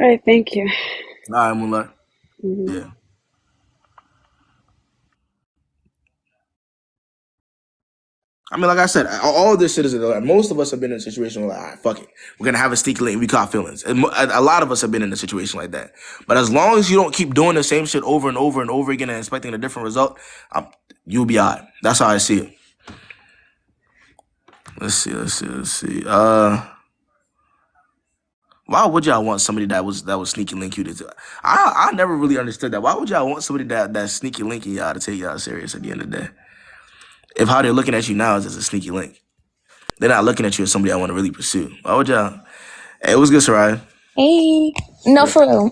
All right, thank you. All right, Moonlight. Mm-hmm. Yeah. I mean, like I said, all this shit is like, most of us have been in a situation where, like, all right, fuck it, we're gonna have a sneaky link. We caught feelings. And a lot of us have been in a situation like that. But as long as you don't keep doing the same shit over and over and over again and expecting a different result, you'll be alright. That's how I see it. Let's see. Why would y'all want somebody that was sneaky link you to? I never really understood that. Why would y'all want somebody that's sneaky linking y'all to take y'all serious at the end of the day? If how they're looking at you now is as a sneaky link. They're not looking at you as somebody I want to really pursue. Why would y'all? Hey, it was good, Soraya. Hey, no, for real.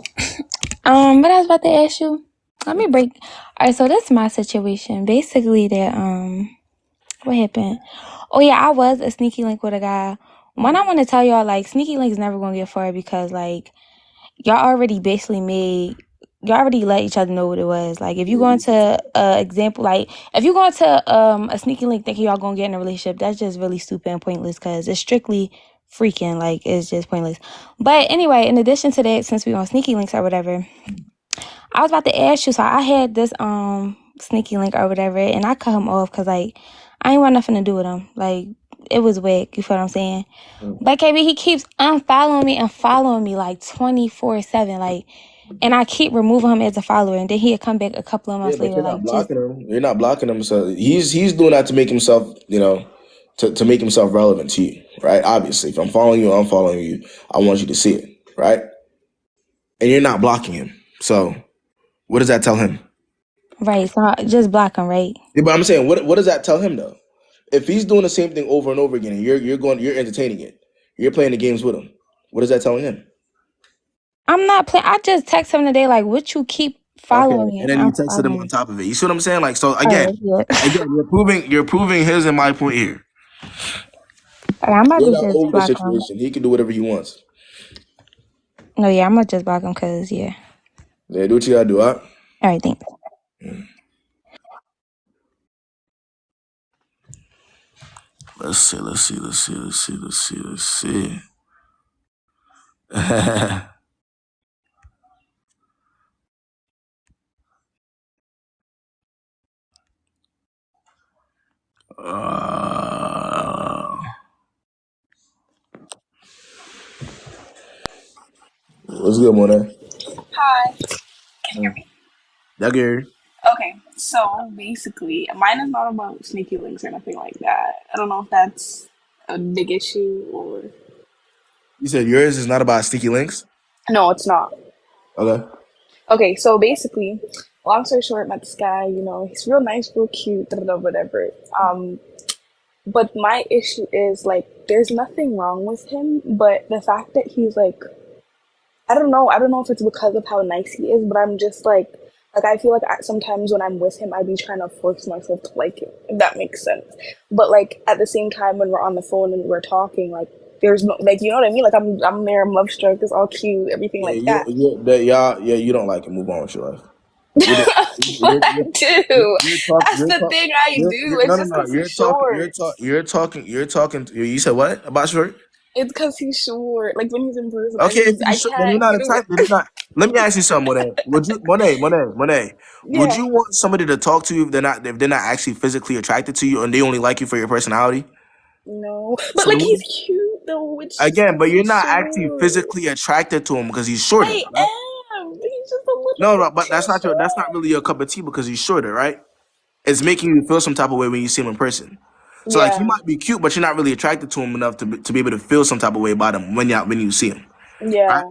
What I was about to ask you. Let me break. All right, so that's my situation. Basically, that what happened? Oh yeah, I was a sneaky link with a guy. One, I want to tell y'all, like, sneaky link is never gonna get far because, like, y'all already let each other know what it was. Like, if you go into example, like, if you go into a sneaky link thinking y'all gonna get in a relationship, that's just really stupid and pointless because it's strictly freaking, like, it's just pointless. But anyway, in addition to that, since we on sneaky links or whatever, I was about to ask you, so I had this sneaky link or whatever, and I cut him off because, like, I ain't want nothing to do with him. Like, it was whack, you feel what I'm saying? But KB, he keeps unfollowing me and following me like 24/7, like, and I keep removing him as a follower, and then he'll come back a couple of Yeah, months but later, you're not like, just blocking him. You're not blocking him. So he's doing that to make himself, to make himself relevant to you, right? Obviously, if I'm following you, I'm following you. I want you to see it, right? And you're not blocking him. So what does that tell him? right. So I just block him, right? Yeah, but I'm saying, what does that tell him though? If he's doing the same thing over and over again, and you're entertaining it, you're playing the games with him. What is that telling him? I'm not playing. I just text him today, like, what you keep following and it. then I'm you texted him on following. top of it. You see what I'm saying? Like, so All right, yeah. again, you're proving his and my point here. Alright, I'm about You're to not just over the block him. situation. He can do whatever he wants. No, yeah, I'm gonna just block him because yeah. Yeah, do what you gotta do, huh? All right, thanks. Let's see. What's good, Monet? Hi, can you hear me? Duggar. Okay, so basically, mine is not about sneaky links or nothing like that. I don't know if that's a big issue or. You said yours is not about sticky links? No, it's not. Okay. Okay, so basically, long story short, met this guy, he's real nice, real cute, da, da, da, whatever. But my issue is, like, there's nothing wrong with him, but the fact that he's, like, I don't know if it's because of how nice he is, but I'm just like I feel like sometimes when I'm with him, I be trying to force myself to like him, if that makes sense. But like at the same time, when we're on the phone and we're talking, like there's no like you know what I mean. Like I'm there, I'm love struck, it's all cute, everything like that. You don't like it. Move on with your life. You're, But I do. That's the thing I do. It's just no. because he's short. You're talking. You said what about short? It's because he's short. Like when he's in person, Okay, if you I then you're can't not get a away. type. Then you're not. Let me ask you something, Monet. Would you, Monet? Would Yeah. you want somebody to talk to you if they're not actually physically attracted to you and they only like you for your personality? No, but So like he's cute though. It's just again, because but you're he's not actually short. physically attracted to him because he's shorter, I right? am. But he's just a little No, bit but too that's not short. really your cup of tea because he's shorter, right? It's making you feel some type of way when you see him in person. So like he Yeah. might be cute, but you're not really attracted to him enough to be able to feel some type of way about him when you see him, right? Yeah.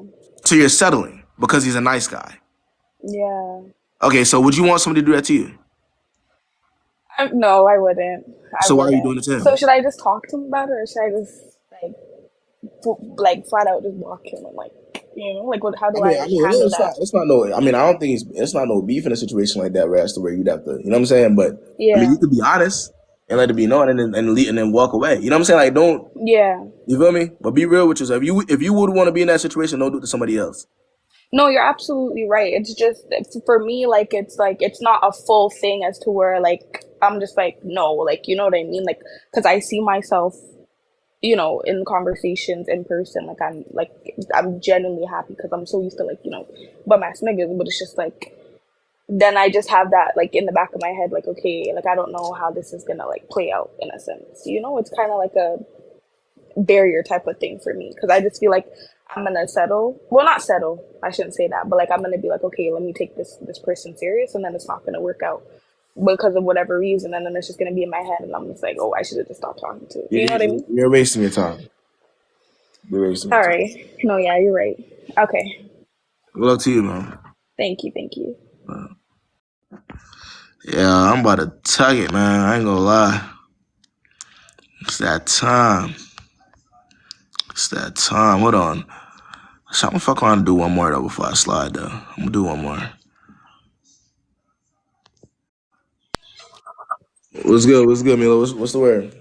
So you're settling because he's a nice guy. Yeah. Okay, so would you want somebody to do that to you? No, I wouldn't. I So why are you doing wouldn't. it to So him? should I just talk to him about it, or should I just like flat out just block him and like like what? How do I handle that? It's not no. I mean, I don't think it's not no beef in a situation like that where that's to where you'd have to, you know what I'm saying? But I mean, Yeah. you could be honest and let it be known, and then walk away. You know what I'm saying? Like, don't Yeah. you feel me? But be real with yourself. If you would want to be in that situation, don't do it to somebody else. No, you're absolutely right. It's just for me, like it's not a full thing as to where like I'm just like no, like you know what I mean, like because I see myself, in conversations in person, like I'm genuinely happy because I'm so used to like bum ass niggas, but it's just like then I just have that like in the back of my head, like okay, like I don't know how this is gonna like play out in a sense, it's kind of like a barrier type of thing for me because I just feel like I'm gonna settle. Well, not settle. I shouldn't say that, but like I'm gonna be like, okay, let me take this person serious, and then it's not gonna work out because of whatever reason, and then it's just gonna be in my head, and I'm just like, oh, I should have just stopped talking to it. You know what I mean? You're wasting your time. You're wasting All your time. right. No, yeah, you're right. Okay. Good luck to you, man. Thank you. Thank you. Yeah, I'm about to tug it, man. I ain't gonna lie. It's that time. Hold on. So I'm gonna fuck around and do one more though before I slide though. I'm gonna do one more. What's good, Mila? What's the word?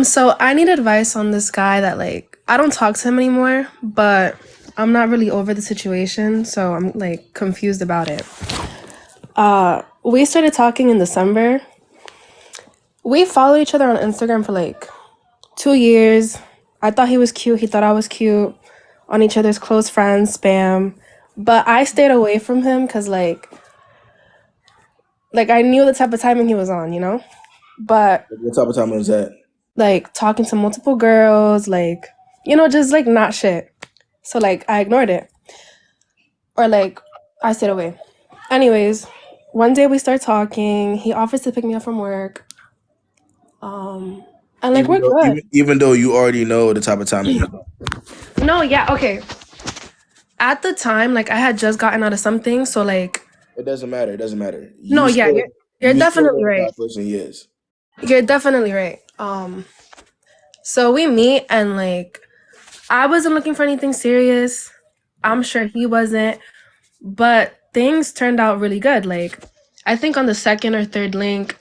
So I need advice on this guy that like I don't talk to him anymore, but I'm not really over the situation, so I'm like confused about it. We started talking in December. We followed each other on Instagram for like 2 years. I thought he was cute, he thought I was cute, on each other's close friends, spam. But I stayed away from him because like I knew the type of timing he was on, But What type of time is that? like talking to multiple girls, like, just like not shit. So like I ignored it. Or like I stayed away. Anyways, one day we start talking. He offers to pick me up from work. And like we're good. Even though you already know the type of time he is. No, yeah, okay. At the time, like I had just gotten out of something, so like It doesn't matter. no, yeah, you're definitely know the right. type of person he is. You're definitely right. So we meet and like I wasn't looking for anything serious. I'm sure he wasn't. But things turned out really good. Like, I think on the second or third link,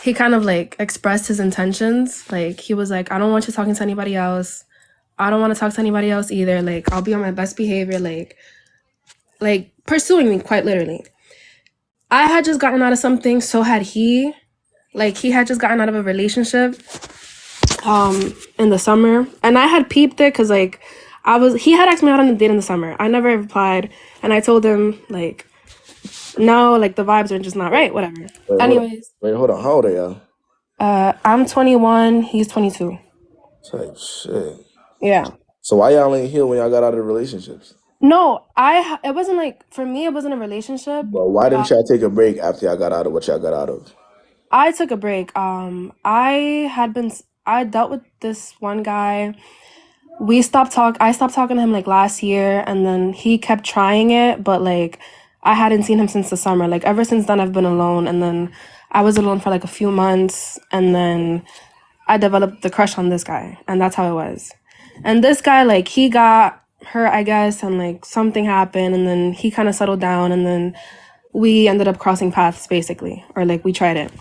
he kind of like expressed his intentions. Like, he was like, I don't want you talking to anybody else. I don't want to talk to anybody else either. Like, I'll be on my best behavior. Like pursuing me quite literally. I had just gotten out of something, so had he. Like, he had just gotten out of a relationship in the summer, and I had peeped it because like he had asked me out on a date in the summer. I never replied, and I told him like, no, like the vibes are just not right, whatever. Anyways, hold on. How old are y'all? I'm 21, he's 22. Type shit. Yeah. So why y'all ain't here when y'all got out of the relationships? No, it wasn't like, for me, it wasn't a relationship. But why didn't y'all take a break after y'all got out of what y'all got out of? I took a break. I dealt with this one guy. I stopped talking to him like last year, and then he kept trying it, but like I hadn't seen him since the summer. Like ever since then I've been alone, and then I was alone for like a few months, and then I developed the crush on this guy, and that's how it was. And this guy, like, he got hurt, I guess, and like something happened, and then he kind of settled down, and then we ended up crossing paths basically, or like we tried it.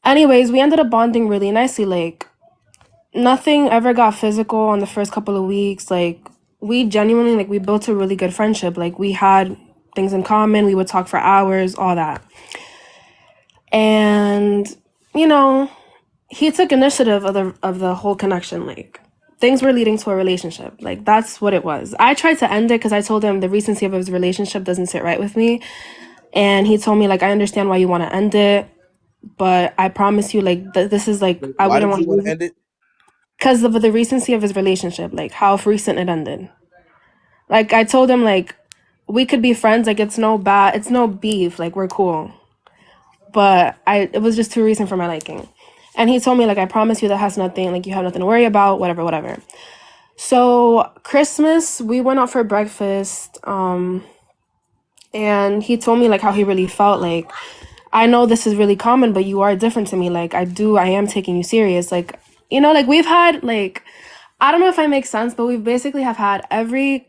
Anyways, we ended up bonding really nicely. Like, nothing ever got physical on the first couple of weeks. Like, we genuinely, like, we built a really good friendship. Like, we had things in common. We would talk for hours, all that. And, you know, he took initiative of the whole connection. Like, things were leading to a relationship. Like, that's what it was. I tried to end it because I told him the recency of his relationship doesn't sit right with me. And he told me, like, I understand why you want to end it, but I promise you, like, this is, like, I wouldn't want to end it. Because of the recency of his relationship, like, how recent it ended. Like, I told him, like, we could be friends, like, it's no beef, like, we're cool. But it was just too recent for my liking. And he told me, like, I promise you that has nothing, like, you have nothing to worry about, whatever. So, Christmas, we went out for breakfast, and he told me, like, how he really felt. Like, I know this is really common, but you are different to me. Like, I am taking you serious. Like, you know, like, we've had, like, I don't know if I make sense, but we basically have had every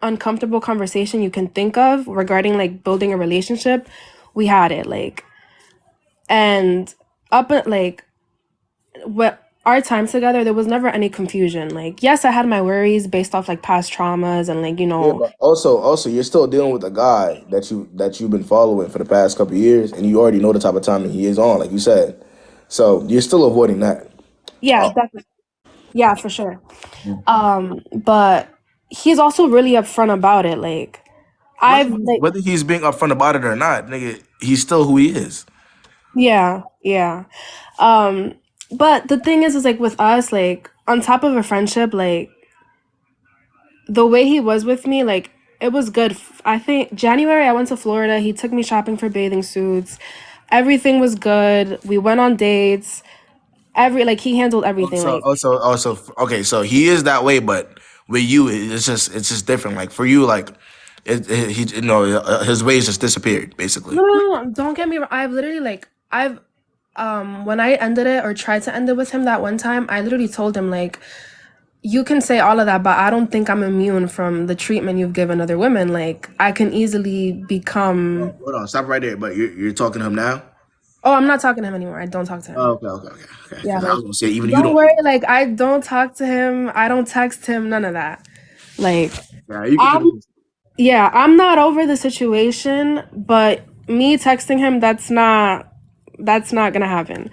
uncomfortable conversation you can think of regarding, like, building a relationship. We had it, like, and up at, like, what our time together, there was never any confusion. Like, yes, I had my worries based off like past traumas and like, you know. Yeah, but also you're still dealing with a guy that you've been following for the past couple of years, and you already know the type of time that he is on, like you said. So you're still avoiding that. Yeah, definitely. Yeah, for sure. But he's also really upfront about it. Like, whether he's being upfront about it or not, nigga, he's still who he is. Yeah. But the thing is like with us, like on top of a friendship, like the way he was with me, like it was good. I think January I went to Florida. He took me shopping for bathing suits. Everything was good. We went on dates. He handled everything. Okay, so he is that way, but with you, it's just different. Like for you, like his ways just disappeared basically. No, don't get me wrong. When I ended it or tried to end it with him that one time, I literally told him, like, you can say all of that, but I don't think I'm immune from the treatment you've given other women. Like, I can easily become... Hold on, stop right there. But you're talking to him now? Oh, I'm not talking to him anymore. I don't talk to him. Oh, okay. Yeah, I was gonna say, even don't worry, like, I don't talk to him. I don't text him, none of that. Like, I'm not over the situation, but me texting him, that's not gonna happen.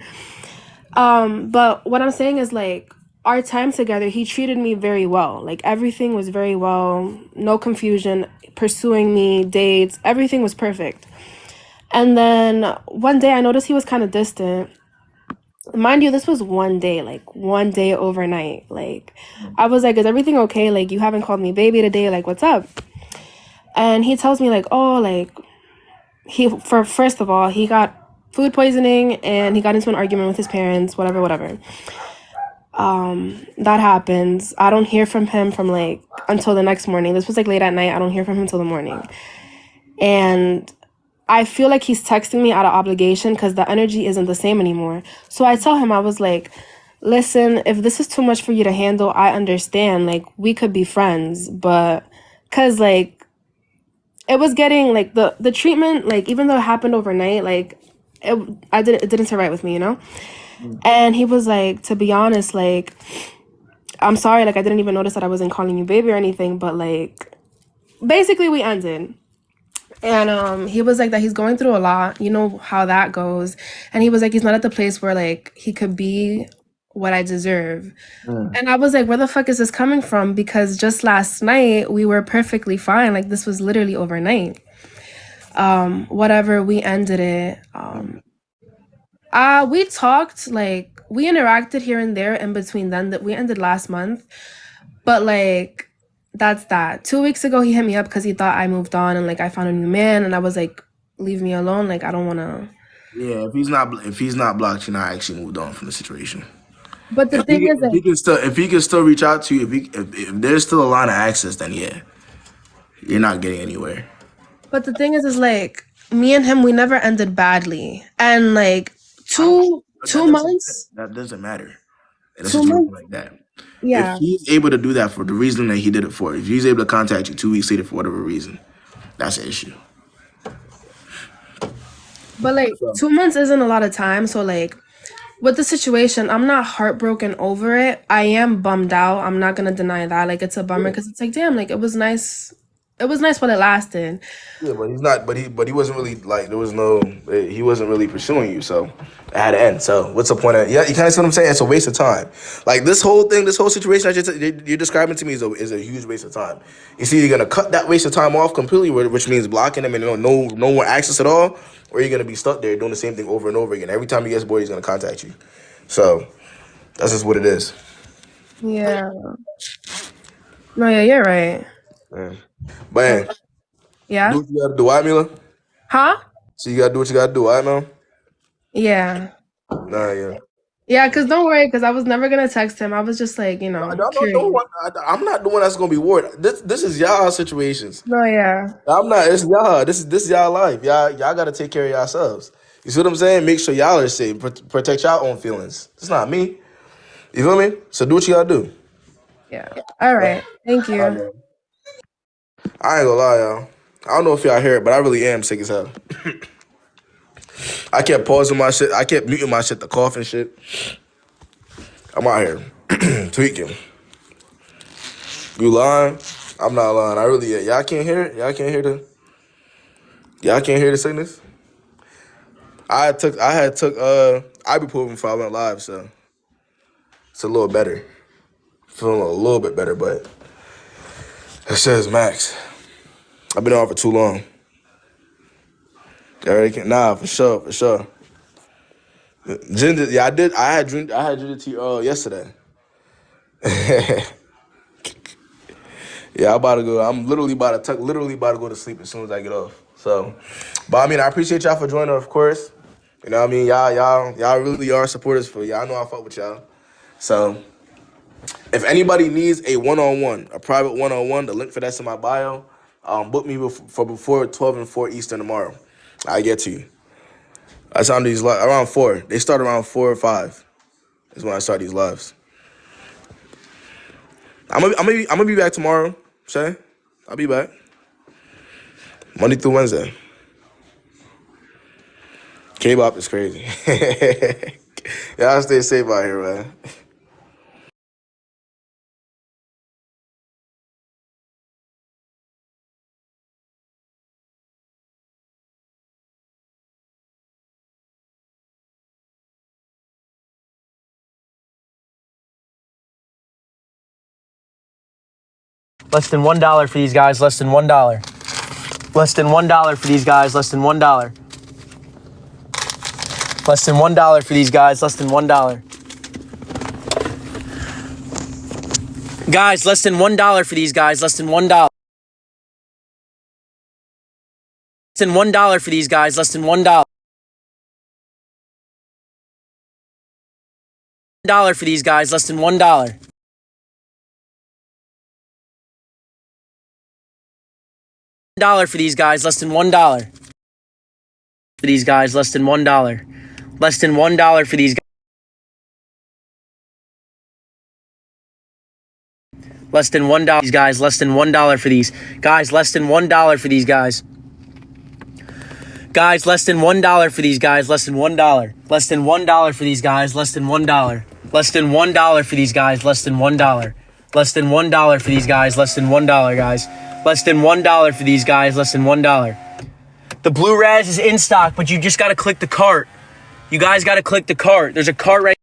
But what I'm saying is, like, our time together, he treated me very well. Like, everything was very well, no confusion, pursuing me, dates, everything was perfect. And then one day I noticed he was kind of distant. Mind you, this was one day overnight. Like, I was like, is everything okay? Like, you haven't called me baby today, like, what's up? And he tells me, like, oh, like, first of all, he got food poisoning and he got into an argument with his parents, whatever. That happens. I don't hear from him like until the next morning. This was like late at night. I don't hear from him until the morning. And I feel like he's texting me out of obligation because the energy isn't the same anymore. So I tell him, I was like, listen, if this is too much for you to handle, I understand. Like, we could be friends, but because, like, it was getting like the treatment, like even though it happened overnight, like it didn't sit right with me, you know. And he was like, to be honest, like, I'm sorry, like I didn't even notice that I wasn't calling you baby or anything, but like basically we ended. And he was like that he's going through a lot, you know how that goes. And he was like he's not at the place where like he could be what I deserve. And I was like, where the fuck is this coming from? Because just last night we were perfectly fine. Like this was literally overnight. Whatever, we ended it. We talked, like we interacted here and there in between then, that we ended last month. But like that's that. 2 weeks ago he hit me up because he thought I moved on and like I found a new man, and I was like, leave me alone. Like I don't wanna. Yeah, if he's not blocked, you're not actually moved on from the situation. But the If thing he, is, like, if he can still reach out to you, if there's still a line of access, then yeah, you're not getting anywhere. but the thing is like me and him, we never ended badly, and like two months. That doesn't matter in a 2 situation months. like that. If Yeah. he's able to do that for the reason that he did it for, if he's able to contact you 2 weeks later for whatever reason, that's an issue. But like 2 months isn't a lot of time, so like with the situation, I'm not heartbroken over it. I am bummed out. I'm not gonna deny that. Like it's a bummer because it's like, damn, like it was nice. It was nice while it lasted. Yeah, but he's not. But he wasn't really like there was no. He wasn't really pursuing you, so it had to end. So what's the point of? Yeah, you kind of see what I'm saying. It's a waste of time. Like this whole thing, this whole situation that you're describing to me is a huge waste of time. You see, you're gonna cut that waste of time off completely, which means blocking him and no more access at all, or you're gonna be stuck there doing the same thing over and over again. Every time he gets bored, he's gonna contact you. So that's just what it is. Yeah. No, yeah, you're right. Man. But Yeah. do what you gotta do, alright, Mila? Huh? So you gotta do what you gotta do, alright, man? Yeah. Nah, yeah. Yeah, because don't worry, because I was never gonna text him. I was just like, you know, curious. I'm not the one that's gonna be worried. This is y'all situations. No, yeah. I'm not. It's y'all. This is y'all life. Y'all gotta take care of yourselves. You see what I'm saying? Make sure y'all are safe. Protect y'all own feelings. It's not me. You feel me? So do what you gotta do. Yeah. All right. Thank you. I ain't gonna lie, y'all. I don't know if y'all hear it, but I really am sick as hell. I kept pausing my shit. I kept muting my shit to cough and shit. I'm out here tweaking. You lying? I'm not lying. I really. Y'all can't hear it. Y'all can't hear the sickness. I had took ibuprofen before I went live, so it's a little better. Feeling a little bit better, but it says max. I've been on for too long. Nah, for sure. Ginger, yeah, I did. I had ginger tea yesterday. Yeah, I'm literally about to go to sleep as soon as I get off. So, but I mean, I appreciate y'all for joining, of course. You know what I mean? Y'all really are supporters for y'all. I know I fuck with y'all. So, if anybody needs a one-on-one, a private one-on-one, the link for that's in my bio. Book me for before 12 and 4 Eastern tomorrow. I get to you. I start these around 4. They start around 4 or 5. Is when I start these lives. I'm gonna be back tomorrow, Shay. I'll be back Monday through Wednesday. Kayb is crazy. Y'all stay safe out here, man. Less than $1 for these guys, less than $1. Less than $1 for these guys, less than $1. Less than $1 for these guys, less than $1. Guys, less than $1 for these guys, less than $1. Less than $1 for these guys, less than $1. $1 for these guys, less than $1. $1 for these guys, less than $1. For these guys, less than $1. Less than $1 for these guys. Less than $1. These guys, less than $1 for these. Guys, less than $1 for these guys. Guys, less than $1 for these guys. Less than $1. Less than $1 for these guys. Less than $1. Less than $1 for these guys. Less than $1. Less than $1 for these guys. Less than $1, guys. Less than $1 for these guys. Less than $1. The blue raz is in stock, but you just got to click the cart. You guys got to click the cart. There's a cart right